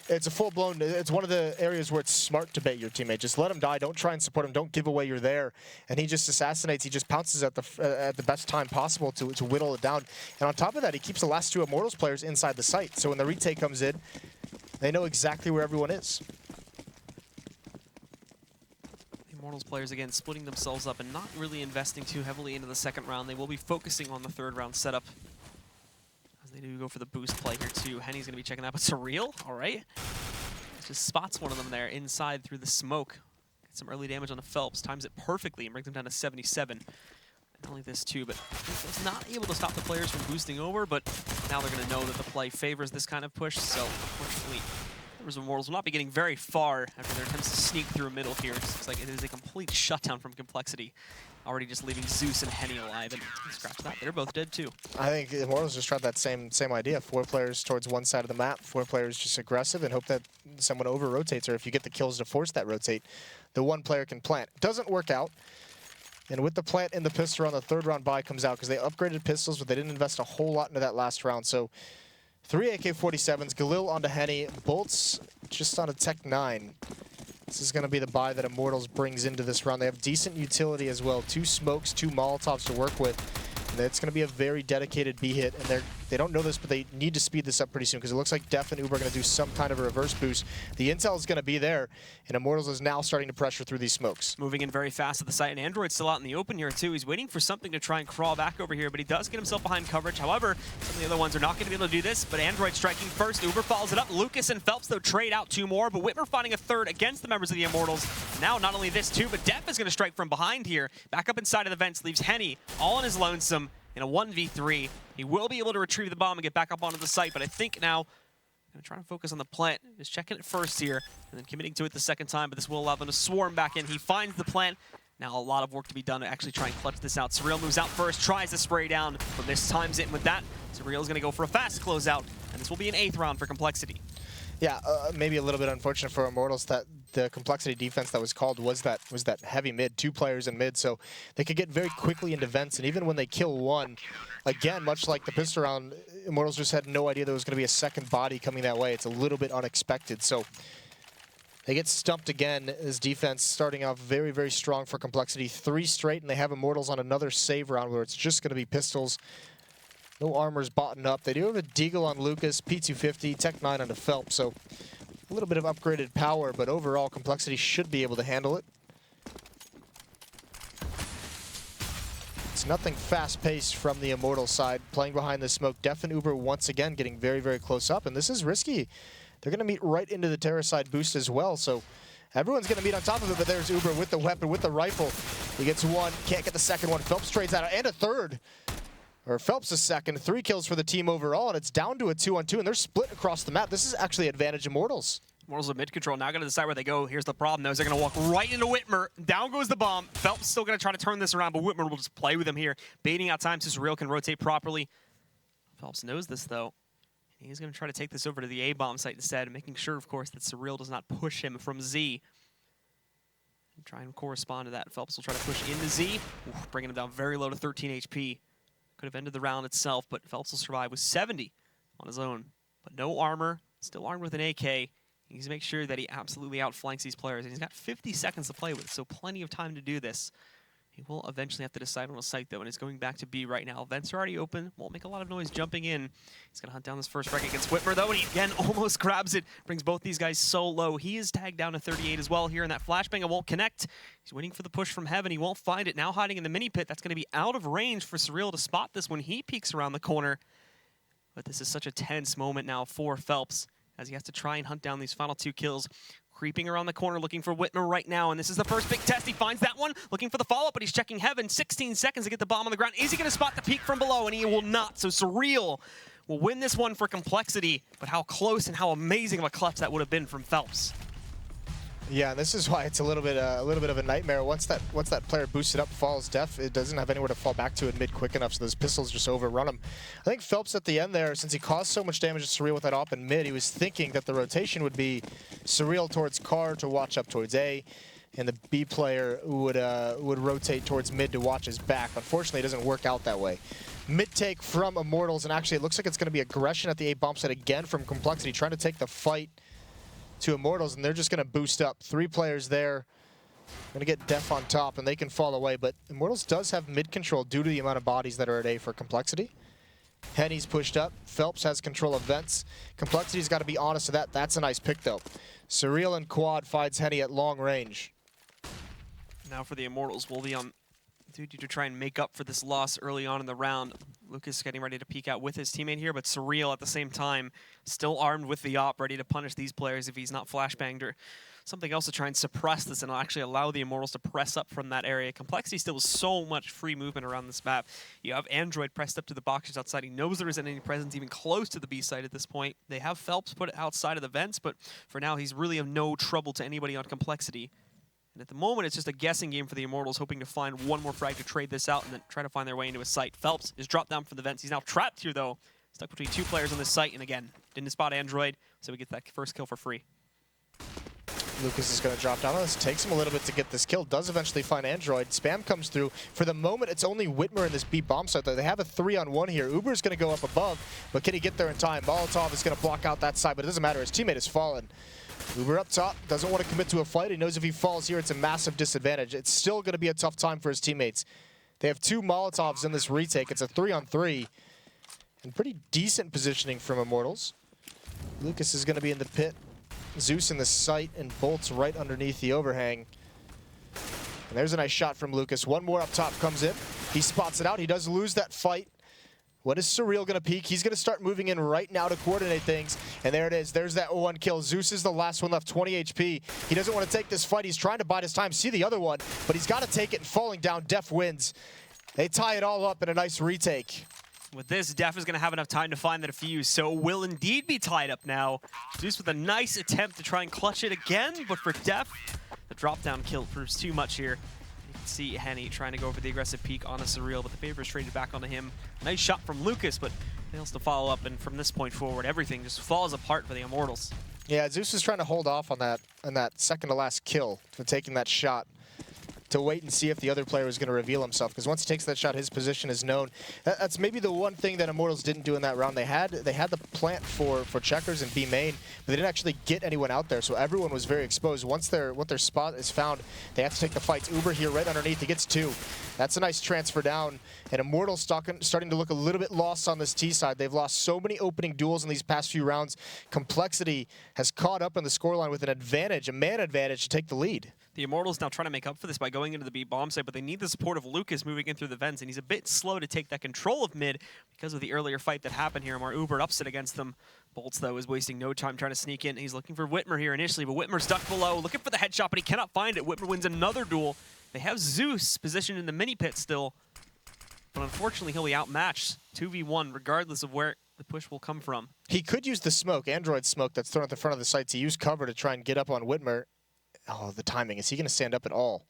a full-blown, it's one of the areas where it's smart to bait your teammate. Just let him die. Don't try and support him. Don't give away you're there. And he just assassinates. He just pounces at the best time possible to whittle it down. And on top of that, he keeps the last 2 Immortals players inside the site. So when the retake comes in, they know exactly where everyone is. The Immortals players, again, splitting themselves up and not really investing too heavily into the second round. They will be focusing on the third round setup, as they do go for the boost play here, too. Henny's going to be checking that, but Surreal, all right. Just spots one of them there inside through the smoke. Gets some early damage on the Phelps, times it perfectly and brings him down to 77. Not only this too, but was not able to stop the players from boosting over, but now they're going to know that the play favors this kind of push, so unfortunately, the Immortals will not be getting very far after their attempts to sneak through middle here. It looks like it is a complete shutdown from compLexity. Already just leaving Zeus and Henny alive, and scratch that, they're both dead too. I think Immortals just tried that same idea. 4 players towards one side of the map, 4 players just aggressive and hope that someone over-rotates, or if you get the kills to force that rotate, the 1 player can plant. Doesn't work out. And with the plant in the pistol round, the third round buy comes out because they upgraded pistols, but they didn't invest a whole lot into that last round. So 3 AK-47s, Galil onto Henny, bolts just on a Tech 9. This is going to be the buy that Immortals brings into this round. They have decent utility as well. 2 smokes, 2 Molotovs to work with. And it's going to be a very dedicated B hit. And they don't know this, but they need to speed this up pretty soon because it looks like Def and Uber are going to do some kind of a reverse boost. The intel is going to be there, and Immortals is now starting to pressure through these smokes. Moving in very fast to the site, and Android's still out in the open here too. He's waiting for something to try and crawl back over here, but he does get himself behind coverage. However, some of the other ones are not going to be able to do this, but Android striking first. Uber follows it up. Lucas and Phelps, though, trade out 2 more, but Whitmer finding a third against the members of the Immortals. Now, not only this too, but Def is going to strike from behind here. Back up inside of the vents, leaves Henny all on his lonesome. In a 1v3, he will be able to retrieve the bomb and get back up onto the site, but I think now I'm trying to focus on the plant. Just checking it first here, and then committing to it the second time, but this will allow them to swarm back in. He finds the plant. Now a lot of work to be done to actually try and clutch this out. Surreal moves out first, tries to spray down, but this times it with that. Surreal is going to go for a fast closeout, and this will be an 8th round for compLexity. Yeah, maybe a little bit unfortunate for Immortals that the compLexity defense that was called was that heavy mid, 2 players in mid, so they could get very quickly into vents, and even when they kill one, again, much like the pistol round, Immortals just had no idea there was going to be a second body coming that way. It's a little bit unexpected, so they get stumped again. As defense starting off very, very strong for compLexity, 3 straight, and they have Immortals on another save round where it's just going to be pistols. No armor's bottomed up. They do have a Deagle on Lucas, P250, Tech 9 onto Phelps, so a little bit of upgraded power, but overall, compLexity should be able to handle it. It's nothing fast-paced from the Immortal side. Playing behind the smoke, Def and Uber once again getting very, very close up, and this is risky. They're going to meet right into the Terra side boost as well, so everyone's going to meet on top of it, but there's Uber with the weapon, with the rifle. He gets 1, can't get the second one. Phelps trades out, and a third. Or Phelps a second, 3 kills for the team overall, and it's down to a 2-on-2, and they're split across the map. This is actually advantage Immortals. Immortals with mid control, now going to decide where they go. Here's the problem, though, is they're going to walk right into Whitmer. Down goes the bomb. Phelps still going to try to turn this around, but Whitmer will just play with him here, baiting out time so Surreal can rotate properly. Phelps knows this, though. He's going to try to take this over to the A-bomb site instead, making sure, of course, that Surreal does not push him from Z. And try and correspond to that. Phelps will try to push into Z, bringing him down very low to 13 HP. Could have ended the round itself, but Phelps will survive with 70 on his own. But no armor, still armed with an AK. He needs to make sure that he absolutely outflanks these players. And he's got 50 seconds to play with, so plenty of time to do this. He will eventually have to decide on a site, though, and it's going back to B right now. Vents are already open. Won't make a lot of noise jumping in. He's going to hunt down this first frag against Whitmer, though, and he, again, almost grabs it. Brings both these guys so low. He is tagged down to 38 as well here, and that flashbang it won't connect. He's waiting for the push from Heaven. He won't find it. Now hiding in the mini pit. That's going to be out of range for Surreal to spot this when he peeks around the corner. But this is such a tense moment now for Phelps as he has to try and hunt down these final 2 kills. Creeping around the corner, looking for Whitmer right now, and this is the first big test. He finds that one, looking for the follow-up, but he's checking Heaven. 16 seconds to get the bomb on the ground. Is he going to spot the peak from below? And he will not, so Surreal will win this one for compLexity, but how close and how amazing of a clutch that would have been from Phelps. Yeah, and this is why it's a little bit of a nightmare. Once that player boosted up, falls Def, it doesn't have anywhere to fall back to in mid quick enough, so those pistols just overrun him. I think Phelps at the end there, since he caused so much damage to Surreal with that op in mid, he was thinking that the rotation would be Surreal towards Car to watch up towards A, and the B player would rotate towards mid to watch his back. Unfortunately, it doesn't work out that way. Mid take from Immortals, and actually it looks like it's going to be aggression at the A bomb site again from compLexity, trying to take the fight to Immortals, and they're just going to boost up. 3 players there. Going to get Def on top, and they can fall away, but Immortals does have mid control due to the amount of bodies that are at A for compLexity. Henny's pushed up. Phelps has control of vents. compLexity's got to be honest to that. That's a nice pick, though. Surreal and Quad finds Henny at long range. Now for the Immortals, we'll be on duty to try and make up for this loss early on in the round. Lucas getting ready to peek out with his teammate here, but Surreal at the same time, still armed with the op, ready to punish these players if he's not flashbanged or something else to try and suppress this and actually allow the Immortals to press up from that area. compLexity still has so much free movement around this map. You have Android pressed up to the boxes outside. He knows there isn't any presence even close to the B site at this point. They have Phelps put it outside of the vents, but for now he's really of no trouble to anybody on compLexity. And at the moment, it's just a guessing game for the Immortals, hoping to find one more frag to trade this out and then try to find their way into a site. Phelps is dropped down from the vents. He's now trapped here, though. Stuck between 2 players on this site, and again, didn't spot Android, so we get that first kill for free. Lucas is going to drop down on this. Takes him a little bit to get this kill. Does eventually find Android. Spam comes through. For the moment, it's only Whitmer in this B bomb site, though. They have a 3-on-1 here. Uber is going to go up above, but can he get there in time? Molotov is going to block out that side, but it doesn't matter. His teammate has fallen. Uber up top, doesn't want to commit to a fight. He knows if he falls here, it's a massive disadvantage. It's still going to be a tough time for his teammates. They have 2 Molotovs in this retake. It's a 3-on-3. And pretty decent positioning from Immortals. Lucas is going to be in the pit. Zeus in the sight, and Bolt's right underneath the overhang. And there's a nice shot from Lucas. One more up top comes in. He spots it out. He does lose that fight. What is Surreal going to peek? He's going to start moving in right now to coordinate things. And there it is. There's that one kill. Zeus is the last one left, 20 HP. He doesn't want to take this fight. He's trying to bide his time, see the other one, but he's got to take it, and falling down, Def wins. They tie it all up in a nice retake. With this, Def is going to have enough time to find that fuse, so it will indeed be tied up now. Zeus with a nice attempt to try and clutch it again, but for Def, the drop-down kill proves too much here. You can see Henny trying to go for the aggressive peek on a Surreal, but the favor is traded back onto him. Nice shot from Lucas, but fails to follow up, and from this point forward, everything just falls apart for the Immortals. Yeah, Zeus is trying to hold off on that second-to-last kill for taking that shot, to wait and see if the other player was going to reveal himself. Because once he takes that shot, his position is known. That's maybe the one thing that Immortals didn't do in that round. They had the plant for checkers and B main, but they didn't actually get anyone out there. So everyone was very exposed. Once their spot is found, they have to take the fights. Uber here right underneath. He gets 2. That's a nice transfer down. And Immortals starting to look a little bit lost on this T side. They've lost so many opening duels in these past few rounds. compLexity has caught up on the scoreline with an advantage, a man advantage, to take the lead. The Immortals now trying to make up for this by going into the B bomb site, but they need the support of Lucas moving in through the vents, and he's a bit slow to take that control of mid because of the earlier fight that happened here, where Uber upset against them. Bolts, though, is wasting no time trying to sneak in. He's looking for Whitmer here initially, but Whitmer's stuck below, looking for the headshot, but he cannot find it. Whitmer wins another duel. They have Zeus positioned in the mini pit still, but unfortunately he'll be outmatched 2v1 regardless of where the push will come from. He could use the smoke, Android smoke, that's thrown at the front of the site to use cover to try and get up on Whitmer. Oh, the timing. Is he going to stand up at all?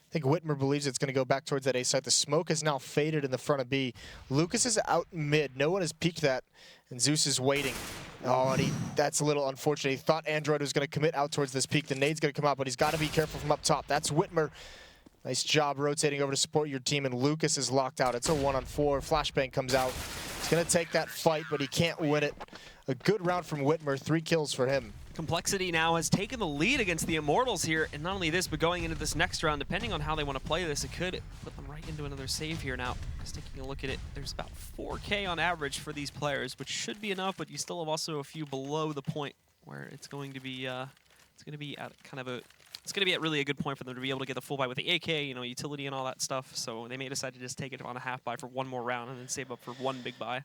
I think Whitmer believes it's going to go back towards that A site. The smoke is now faded in the front of B. Lucas is out mid. No one has peeked that, and Zeus is waiting. Oh, and that's a little unfortunate. He thought Android was going to commit out towards this peak. The nade's going to come out, but he's got to be careful from up top. That's Whitmer. Nice job rotating over to support your team, and Lucas is locked out. It's a 1-on-4. Flashbang comes out. He's going to take that fight, but he can't win it. A good round from Whitmer. 3 kills for him. compLexity now has taken the lead against the Immortals here, and not only this, but going into this next round, depending on how they want to play this, it could put them right into another save here now. Just taking a look at it, there's about 4K on average for these players, which should be enough, but you still have also a few below the point where it's going to be at really a good point for them to be able to get the full buy with the AK, you know, utility and all that stuff. So they may decide to just take it on a half buy for one more round and then save up for one big buy.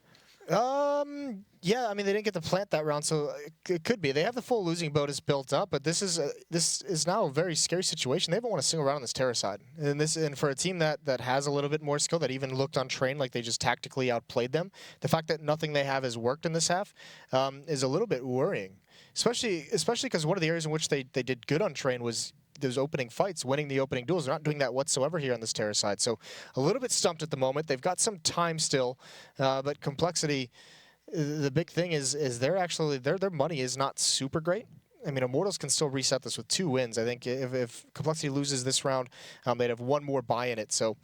Yeah, I mean, they didn't get to plant that round, so it could be. They have the full losing bonus built up, but this is now a very scary situation. They haven't won a single round on this Terra side. And for a team that has a little bit more skill, that even looked on train like they just tactically outplayed them, the fact that nothing they have has worked in this half is a little bit worrying. Especially because one of the areas in which they did good on train was those opening fights, winning the opening duels. They're not doing that whatsoever here on this Terra side. So a little bit stumped at the moment. They've got some time still, but compLexity, the big thing is their money is not super great. I mean, Immortals can still reset this with 2 wins. I think if compLexity loses this round, they'd have one more buy in it. So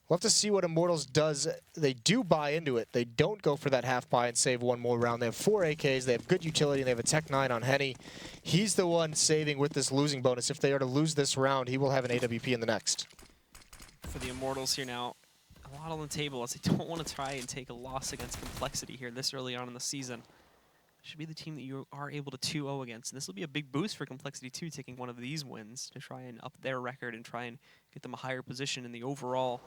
we'll have to see what Immortals does. They do buy into it. They don't go for that half buy and save one more round. They have 4 AKs. They have good utility. And they have a Tech 9 on Henny. He's the one saving with this losing bonus. If they are to lose this round, he will have an AWP in the next. For the Immortals here now, a lot on the table as they don't want to try and take a loss against compLexity here this early on in the season. Should be the team that you are able to 2-0 against. And this will be a big boost for compLexity too, taking one of these wins to try and up their record and try and get them a higher position in the overall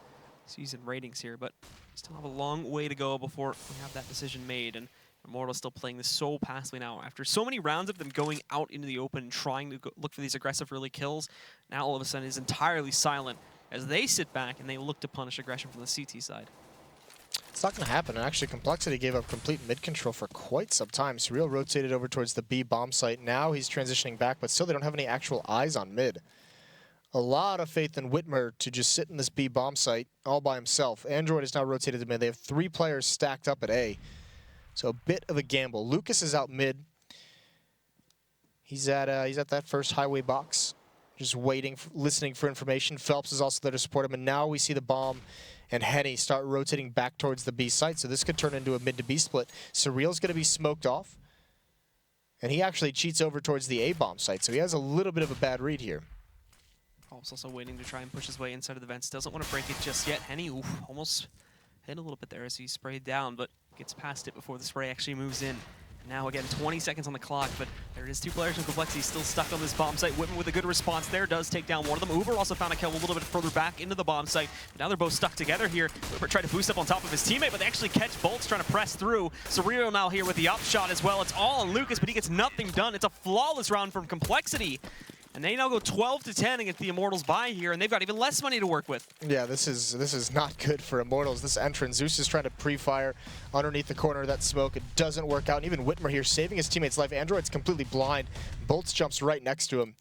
season ratings here, but still have a long way to go before we have that decision made, and Immortals still playing this so passively now. After so many rounds of them going out into the open, trying to look for these aggressive early kills, now all of a sudden is entirely silent as they sit back and they look to punish aggression from the CT side. It's not going to happen, and actually compLexity gave up complete mid control for quite some time. Surreal rotated over towards the B bomb site. Now he's transitioning back, but still they don't have any actual eyes on mid. A lot of faith in Whitmer to just sit in this B bomb site all by himself. Android is now rotated to mid. They have 3 players stacked up at A. So a bit of a gamble. Lucas is out mid. He's at that first highway box, just waiting, listening for information. Phelps is also there to support him, and now we see the bomb and Henny start rotating back towards the B site, so this could turn into a mid to B split. Surreal's going to be smoked off, and he actually cheats over towards the A bomb site, so he has a little bit of a bad read here. Phelps also waiting to try and push his way inside of the vents. Doesn't want to break it just yet. Henny, almost hit a little bit there as he sprayed down, but gets past it before the spray actually moves in. And now again, 20 seconds on the clock, but there it is. 2 players from compLexity still stuck on this bomb site. Whitman with a good response there, does take down one of them. Uber also found a kill a little bit further back into the bomb site. But now they're both stuck together here. Uber tried to boost up on top of his teammate, but they actually catch Bolts trying to press through. Surreal now here with the upshot as well. It's all on Lucas, but he gets nothing done. It's a flawless round from compLexity. And they now go 12-10 against the Immortals by here, and they've got even less money to work with. Yeah, this is not good for Immortals. This entrance, Zeus is trying to pre-fire underneath the corner of that smoke. It doesn't work out. And even Whitmer here saving his teammate's life. Android's completely blind. Bolts jumps right next to him.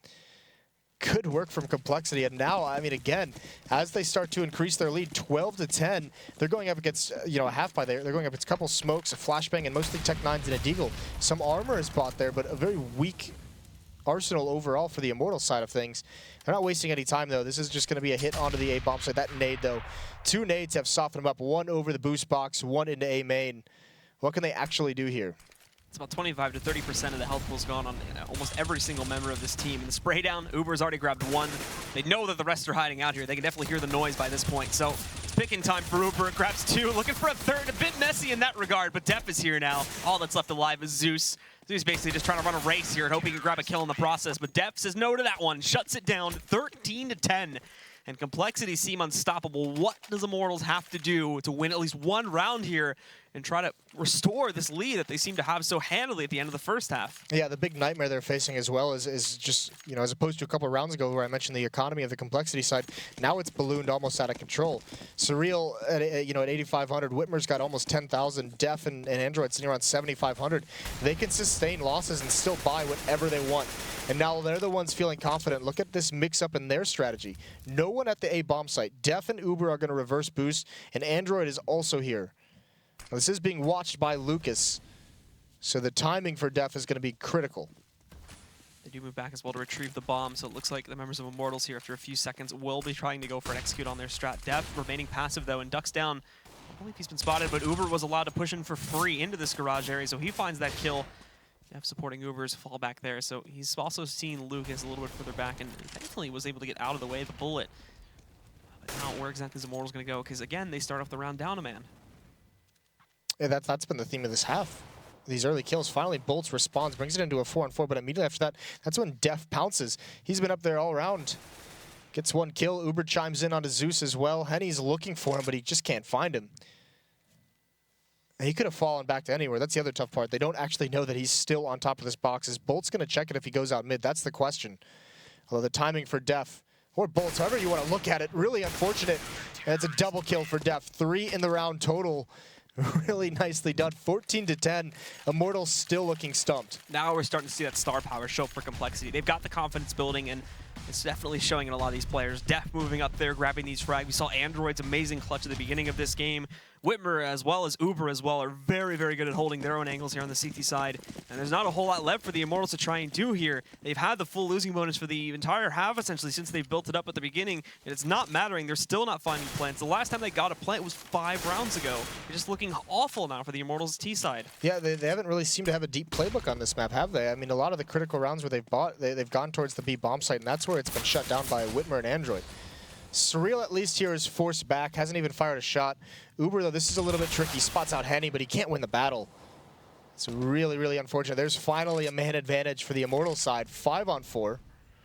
Good work from compLexity. And now, I mean, again, as they start to increase their lead, 12-10, they're going up against, a half by there. They're going up against a couple smokes, a flashbang, and mostly Tech 9s and a Deagle. Some armor is bought there, but a very weak arsenal overall for the Immortals side of things. They're not wasting any time, though. This is just going to be a hit onto the A bomb site. That nade, though. 2 nades have softened them up. 1 over the boost box, 1 into A main. What can they actually do here? It's about 25 to 30% of the health pool's gone on almost every single member of this team. And the spray down, Uber's already grabbed 1. They know that the rest are hiding out here. They can definitely hear the noise by this point. So it's picking time for Uber. It grabs 2, looking for a 3rd. A bit messy in that regard, but Def is here now. All that's left alive is Zeus. Zeus basically just trying to run a race here and hope he can grab a kill in the process. But Def says no to that one, shuts it down 13-10. And compLexity seem unstoppable. What does Immortals have to do to win at least 1 round here and try to restore this lead that they seem to have so handily at the end of the first half? Yeah, the big nightmare they're facing as well is just, as opposed to a couple of rounds ago where I mentioned the economy of the compLexity side, now it's ballooned almost out of control. Surreal, at 8,500, Whitmer's got almost 10,000, Def and Android sitting around 7,500. They can sustain losses and still buy whatever they want. And now they're the ones feeling confident. Look at this mix-up in their strategy. No one at the A bomb site. Def and Uber are going to reverse boost, and Android is also here. This is being watched by Lucas, so the timing for Def is going to be critical. They do move back as well to retrieve the bomb, so it looks like the members of Immortals here, after a few seconds, will be trying to go for an execute on their strat. Def remaining passive, though, and ducks down. I believe he's been spotted, but Uber was allowed to push in for free into this garage area, so he finds that kill. Def supporting Uber's fall back there, so he's also seen Lucas a little bit further back, and thankfully was able to get out of the way of the bullet. But now, where exactly is Immortals going to go? Because, again, they start off the round down a man. Yeah, that's been the theme of this half. These early kills. Finally, Bolts responds, brings it into a 4-on-4, but immediately after that, that's when Def pounces. He's been up there all around. Gets 1 kill. Uber chimes in onto Zeus as well. Henny's looking for him, but he just can't find him. And he could have fallen back to anywhere. That's the other tough part. They don't actually know that he's still on top of this box. Is Bolts going to check it if he goes out mid? That's the question. Although the timing for Def, or Bolts, however you want to look at it, really unfortunate. And it's a double kill for Def. 3 in the round total. Really nicely done. 14-10. Immortals still looking stumped. Now we're starting to see that star power show up for compLexity. They've got the confidence building, and it's definitely showing in a lot of these players. Def moving up there, grabbing these frags. We saw Android's amazing clutch at the beginning of this game. Whitmer, as well as Uber as well, are very, very good at holding their own angles here on the CT side. And there's not a whole lot left for the Immortals to try and do here. They've had the full losing bonus for the entire half, essentially, since they've built it up at the beginning. And it's not mattering. They're still not finding plants. The last time they got a plant was 5 rounds ago. They're just looking awful now for the Immortals T side. Yeah, they haven't really seemed to have a deep playbook on this map, have they? I mean, a lot of the critical rounds where they've gone towards the B bomb site, and that's where it's been shut down by Whitmer and Android. Surreal at least here is forced back, hasn't even fired a shot. Uber, though, this is a little bit tricky. Spots out Henny, but he can't win the battle. It's really, really unfortunate. There's finally a man advantage for the Immortal side. 5-on-4.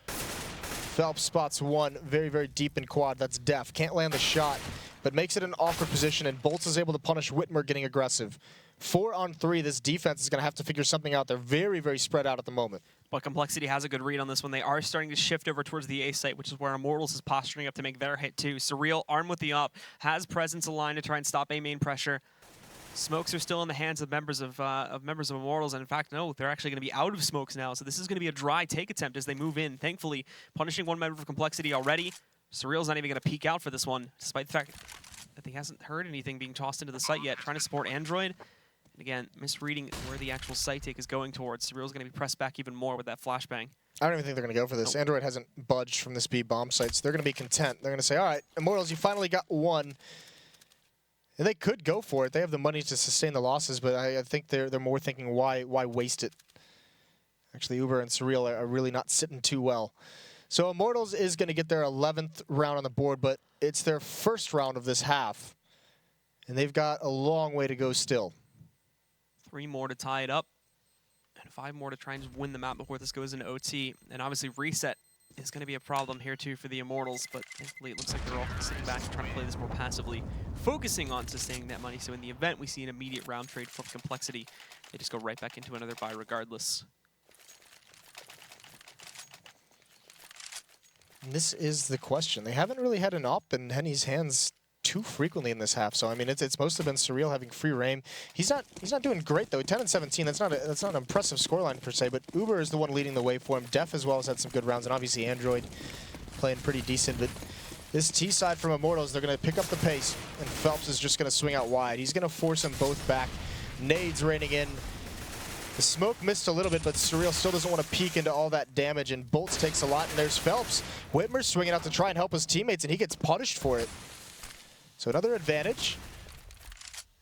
Phelps spots 1 very, very deep in quad. That's Def. Can't land the shot, but makes it an awkward position, and Bolts is able to punish Whitmer getting aggressive. 4-on-3, this defense is going to have to figure something out. They're very, very spread out at the moment. But compLexity has a good read on this one. They are starting to shift over towards the A site, which is where Immortals is posturing up to make their hit too. Surreal, armed with the op, has presence aligned to try and stop A main pressure. Smokes are still in the hands of members of Immortals, and in fact, no, they're actually going to be out of smokes now. So this is going to be a dry take attempt as they move in. Thankfully, punishing 1 member of compLexity already. Surreal's not even going to peek out for this one, despite the fact that he hasn't heard anything being tossed into the site yet. Trying to support Android. Again, misreading where the actual site take is going towards. Surreal's going to be pressed back even more with that flashbang. I don't even think they're going to go for this. Android hasn't budged from this B bomb site, so they're going to be content. They're going to say, all right, Immortals, you finally got one. And they could go for it. They have the money to sustain the losses, but I think they're more thinking, why waste it? Actually, Uber and Surreal are really not sitting too well. So Immortals is going to get their 11th round on the board, but it's their first round of this half. And they've got a long way to go still. 3 more to tie it up, and 5 more to try and win the map before this goes into OT. And obviously reset is going to be a problem here too for the Immortals, but thankfully it looks like they're all sitting back and trying to play this more passively, focusing on sustaining that money. So in the event we see an immediate round trade for compLexity, they just go right back into another buy regardless. And this is the question. They haven't really had an op in Henny's hands too frequently in this half, so I mean it's mostly been Surreal having free reign. He's not doing great though. 10-17. That's not an impressive scoreline per se, but Uber is the one leading the way for him. Def as well has had some good rounds, and obviously Android playing pretty decent. But this T side from Immortals, they're going to pick up the pace, and Phelps is just going to swing out wide. He's going to force them both back. Nades raining in. The smoke missed a little bit, but Surreal still doesn't want to peek into all that damage, and Bolts takes a lot, and there's Phelps. Whitmer's swinging out to try and help his teammates, and he gets punished for it. So another advantage.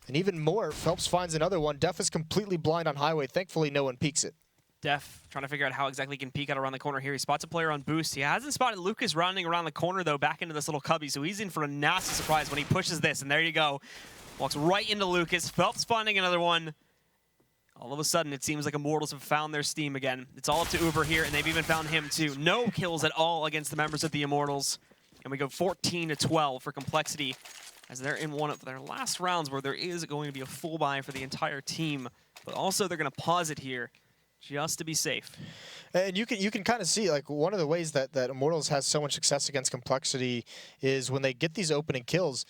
And even more, Phelps finds another one. Def is completely blind on Highway. Thankfully, no one peeks it. Def trying to figure out how exactly he can peek out around the corner here. He spots a player on boost. He hasn't spotted Lucas running around the corner, though, back into this little cubby. So he's in for a nasty surprise when he pushes this. And there you go. Walks right into Lucas. Phelps finding another one. All of a sudden, it seems like Immortals have found their steam again. It's all up to Uber here, and they've even found him, too. No kills at all against the members of the Immortals. And we go 14-12 for compLexity, as they're in one of their last rounds where there is going to be a full buy for the entire team. But also, they're going to pause it here just to be safe. And you can kind of see, like, one of the ways that Immortals has so much success against compLexity is when they get these opening kills,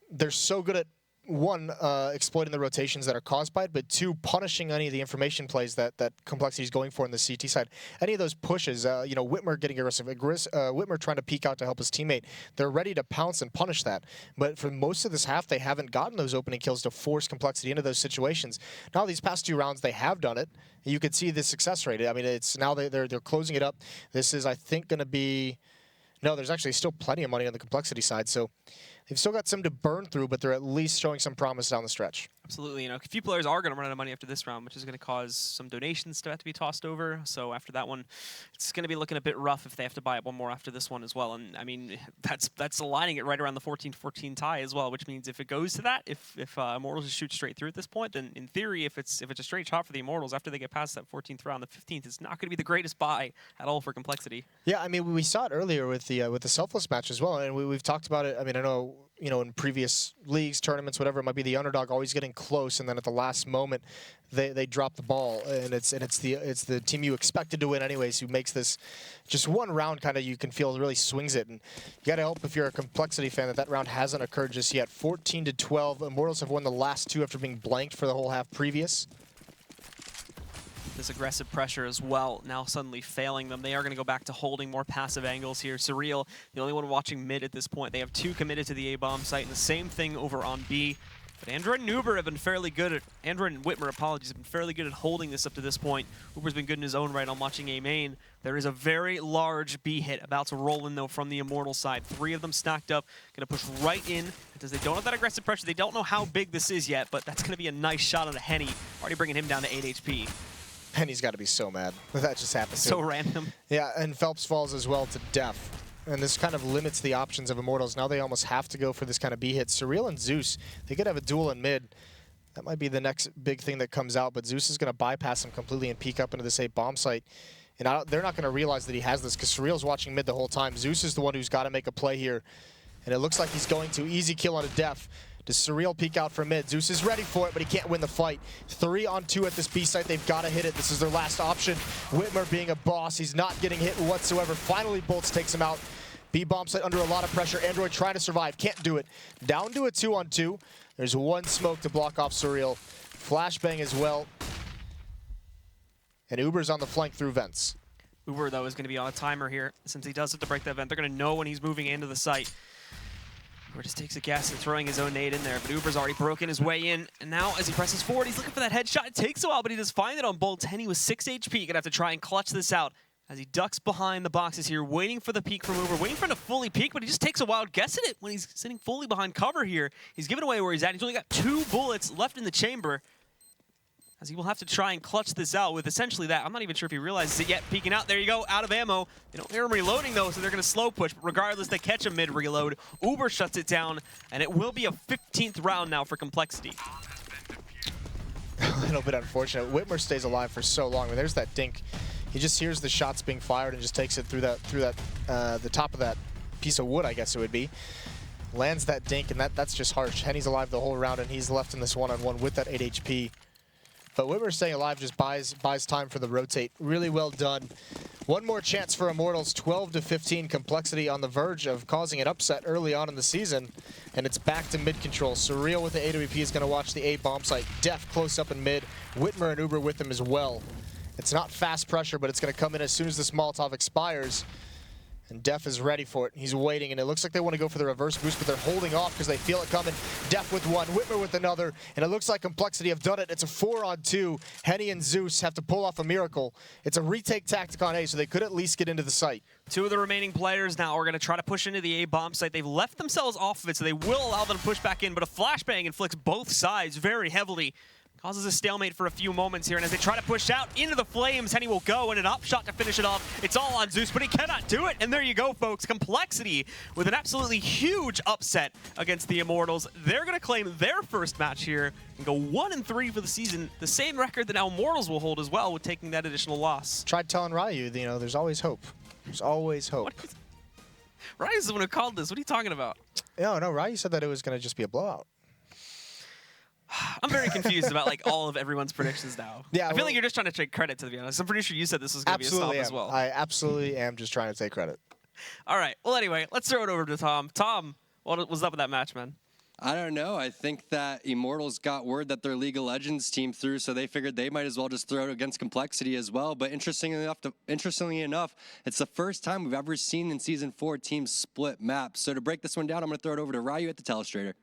they're so good at, one, exploiting the rotations that are caused by it, but 2, punishing any of the information plays that compLexity is going for in the CT side. Any of those pushes, you know, Whitmer getting aggressive, Whitmer trying to peek out to help his teammate, they're ready to pounce and punish that. But for most of this half, they haven't gotten those opening kills to force compLexity into those situations. Now, these past 2 rounds, they have done it. You could see the success rate. I mean, it's now they're closing it up. This is, I think, going to be... No, there's actually still plenty of money on the compLexity side, so they've still got some to burn through, but they're at least showing some promise down the stretch. Absolutely. You know, a few players are going to run out of money after this round, which is going to cause some donations to have to be tossed over. So after that one, it's going to be looking a bit rough if they have to buy up one more after this one as well. And I mean, that's aligning it right around the 14-14 tie as well, which means if it goes to that, if Immortals just shoot straight through at this point, then in theory, if it's a straight shot for the Immortals after they get past that 14th round, the 15th is not going to be the greatest buy at all for compLexity. Yeah, I mean, we saw it earlier with the selfless match as well, and we've talked about it. I mean, I know, you know, in previous leagues, tournaments, whatever, it might be the underdog always getting close, and then at the last moment they drop the ball, and it's the team you expected to win anyways who makes this just one round kind of, you can feel really swings it. And you got to hope, if you're a compLexity fan, that round hasn't occurred just yet. 14-12. Immortals have won the last 2 after being blanked for the whole half previous. This aggressive pressure as well, now suddenly failing them. They are going to go back to holding more passive angles here. Surreal, the only one watching mid at this point. They have 2 committed to the A-bomb site, and the same thing over on B. But Android and Uber have been fairly good at, Android and Whitmer, apologies, have been fairly good at holding this up to this point. Uber's been good in his own right on watching A main. There is a very large B hit about to roll in, though, from the Immortal side. 3 of them stacked up, going to push right in, because they don't have that aggressive pressure. They don't know how big this is yet, but that's going to be a nice shot on a Henny, already bringing him down to 8 HP. Henny's got to be so mad that just happened to So him. random. Yeah, and Phelps falls as well to Def. And this kind of limits the options of Immortals. Now they almost have to go for this kind of B hit. Surreal and Zeus, they could have a duel in mid. That might be the next big thing that comes out, but Zeus is going to bypass him completely and peek up into this A-bomb site. And they're not going to realize that he has this, because Surreal's watching mid the whole time. Zeus is the one who's got to make a play here. And it looks like he's going to. Easy kill on a Def. Does Surreal peek out for mid? Zeus is ready for it, but he can't win the fight. 3 on 2 at this B site. They've got to hit it. This is their last option. Whitmer being a boss. He's not getting hit whatsoever. Finally, Bolts takes him out. B-bomb site under a lot of pressure. Android trying to survive. Can't do it. Down to a 2 on 2. There's 1 smoke to block off Surreal. Flashbang as well. And Uber's on the flank through vents. Uber, though, is going to be on a timer here. Since he does have to break that vent, they're going to know when he's moving into the site. Uber just takes a guess and throwing his own nade in there, but Uber's already broken his way in, and now as he presses forward, he's looking for that headshot. It takes a while, but he does find it on Bolt. Henny with 6 HP, gonna have to try and clutch this out as he ducks behind the boxes here, waiting for the peek from Uber, waiting for him to fully peek, but he just takes a while guessing it when he's sitting fully behind cover here. He's giving away where he's at. He's only got 2 bullets left in the chamber, as he will have to try and clutch this out with essentially that. I'm not even sure if he realizes it yet. Peeking out, there you go, out of ammo. They don't hear him reloading though, so they're gonna slow push, but regardless, they catch him mid-reload. Uber shuts it down, and it will be a 15th round now for compLexity. A little bit unfortunate. Whitmer stays alive for so long. I mean, there's that dink. He just hears the shots being fired and just takes it through the top of that piece of wood, I guess it would be. Lands that dink, and that's just harsh. Henny's alive the whole round, and he's left in this one-on-one with that 8 HP. But Whitmer staying alive just buys time for the rotate. Really well done. One more chance for Immortals, 12-15. compLexity on the verge of causing an upset early on in the season. And it's back to mid control. Surreal with the AWP is going to watch the A bomb site. Def close up in mid. Whitmer and Uber with him as well. It's not fast pressure, but it's going to come in as soon as this Molotov expires. And Def is ready for it. He's waiting, and it looks like they want to go for the reverse boost, but they're holding off because they feel it coming. Def with one, Whitmer with another, and it looks like compLexity have done it. It's a 4-on-2. Henny and Zeus have to pull off a miracle. It's a retake tactic on A, so they could at least get into the site. 2 of the remaining players now are going to try to push into the A bomb site. They've left themselves off of it, so they will allow them to push back in, but a flashbang inflicts both sides very heavily. Causes a stalemate for a few moments here, and as they try to push out into the flames, Henny will go, and an up shot to finish it off. It's all on Zeus, but he cannot do it, and there you go, folks. compLexity with an absolutely huge upset against the Immortals. They're going to claim their first match here and go 1-3 for the season, the same record that now Immortals will hold as well with taking that additional loss. Tried telling Ryu, you know, there's always hope. There's always hope. Ryu's the one who called this. What are you talking about? No, Ryu said that it was going to just be a blowout. I'm very confused about like all of everyone's predictions now. Yeah, I feel like you're just trying to take credit, to be honest. I'm pretty sure you said this was going to be a stop as well. I absolutely am just trying to take credit. All right. Well, anyway, let's throw it over to Tom. Tom, what was up with that match, man? I don't know. I think that Immortals got word that their League of Legends team threw, so they figured they might as well just throw it against compLexity as well. But interestingly enough, it's the first time we've ever seen in Season 4 teams split maps. So to break this one down, I'm going to throw it over to Ryu at the telestrator.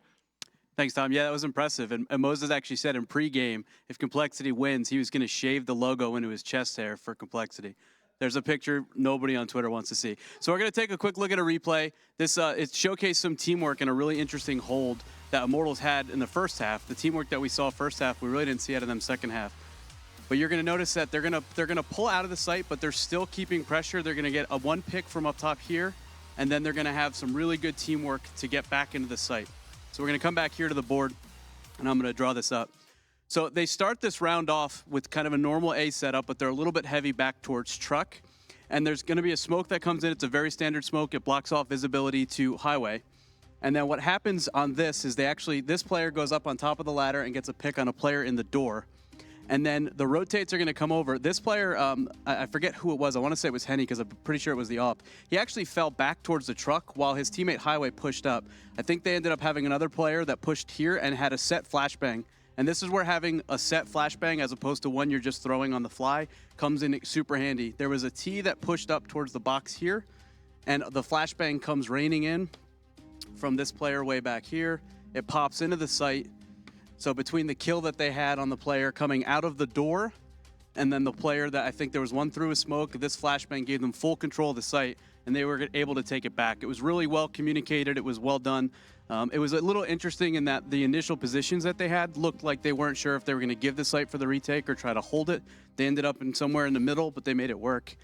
Thanks, Tom. Yeah, that was impressive. And Moses actually said in pregame, if compLexity wins, he was going to shave the logo into his chest hair for compLexity. There's a picture nobody on Twitter wants to see. So we're going to take a quick look at a replay. This it showcased some teamwork and a really interesting hold that Immortals had in the first half. The teamwork that we saw first half, we really didn't see out of them second half. But you're going to notice that they're going to pull out of the site, but they're still keeping pressure. They're going to get a 1 pick from up top here, and then they're going to have some really good teamwork to get back into the site. So we're going to come back here to the board, and I'm going to draw this up. So they start this round off with kind of a normal A setup, but they're a little bit heavy back towards truck. And there's going to be a smoke that comes in. It's a very standard smoke. It blocks off visibility to highway. And then what happens on this is this player goes up on top of the ladder and gets a pick on a player in the door. And then the rotates are going to come over. This player, I forget who it was. I want to say it was Henny because I'm pretty sure it was the op. He actually fell back towards the truck while his teammate Highway pushed up. I think they ended up having another player that pushed here and had a set flashbang. And this is where having a set flashbang as opposed to one you're just throwing on the fly comes in super handy. There was a T that pushed up towards the box here, and the flashbang comes raining in from this player way back here. It pops into the site. So between the kill that they had on the player coming out of the door and then the player that I think there was one through a smoke, this flashbang gave them full control of the site, and they were able to take it back. It was really well communicated. It was well done. It was a little interesting in that the initial positions that they had looked like they weren't sure if they were going to give the site for the retake or try to hold it. They ended up in somewhere in the middle, but they made it work.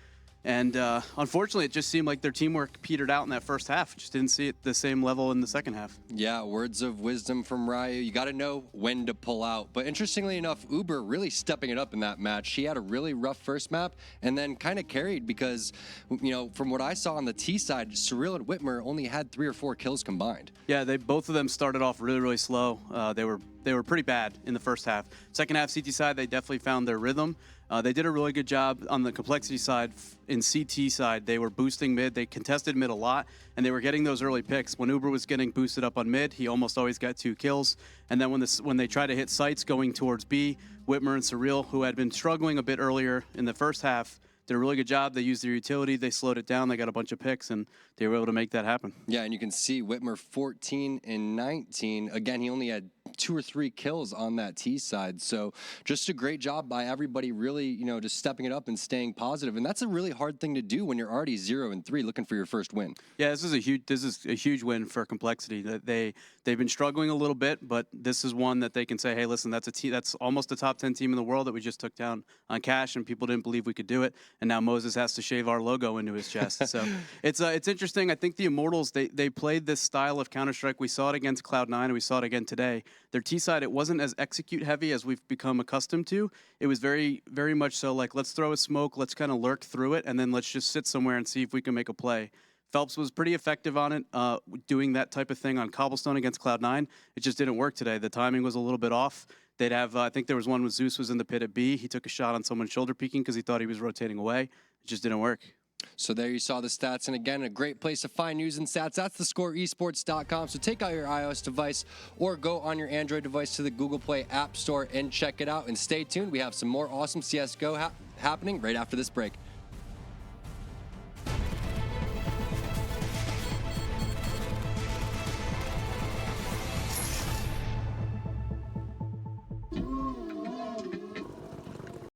And unfortunately, it just seemed like their teamwork petered out in that first half. Just didn't see it the same level in the second half. Yeah, words of wisdom from Ryu. You got to know when to pull out. But interestingly enough, Uber really stepping it up in that match. She had a really rough first map and then kind of carried because, you know, from what I saw on the T side, Surreal and Whitmer only had 3 or 4 kills combined. Yeah, both of them started off really, really slow. They were pretty bad in the first half. Second half, CT side, they definitely found their rhythm. They did a really good job on the compLexity side. In CT side, they were boosting mid. They contested mid a lot, and they were getting those early picks. When Uber was getting boosted up on mid, he almost always got 2 kills. And then when they tried to hit sites going towards B, Whitmer and Surreal, who had been struggling a bit earlier in the first half, did a really good job. They used their utility. They slowed it down. They got a bunch of picks, and they were able to make that happen. Yeah, and you can see Whitmer 14 and 19. Again, he only had 2 or 3 kills on that T side. So just a great job by everybody, really, you know, just stepping it up and staying positive. And that's a really hard thing to do when you're already 0-3 looking for your first win. Yeah, this is a huge win for compLexity. They've been struggling a little bit, but this is one that they can say, hey, listen, that's almost a top 10 team in the world that we just took down on Cash, and people didn't believe we could do it. And now Moses has to shave our logo into his chest. So it's interesting. I think the Immortals, they played this style of Counter-Strike. We saw it against Cloud9, and we saw it again today. Their T side, it wasn't as execute heavy as we've become accustomed to. It was very, very much so like, let's throw a smoke, let's kind of lurk through it, and then let's just sit somewhere and see if we can make a play. Phelps was pretty effective on it, doing that type of thing on Cobblestone against Cloud9. It just didn't work today. The timing was a little bit off. They'd have, I think there was one when Zeus was in the pit at B. He took a shot on someone shoulder peeking because he thought he was rotating away. It just didn't work. So there you saw the stats, and again, a great place to find news and stats. That's thescoreesports.com. So take out your iOS device or go on your Android device to the Google Play App Store and check it out. And stay tuned. We have some more awesome CSGO happening right after this break.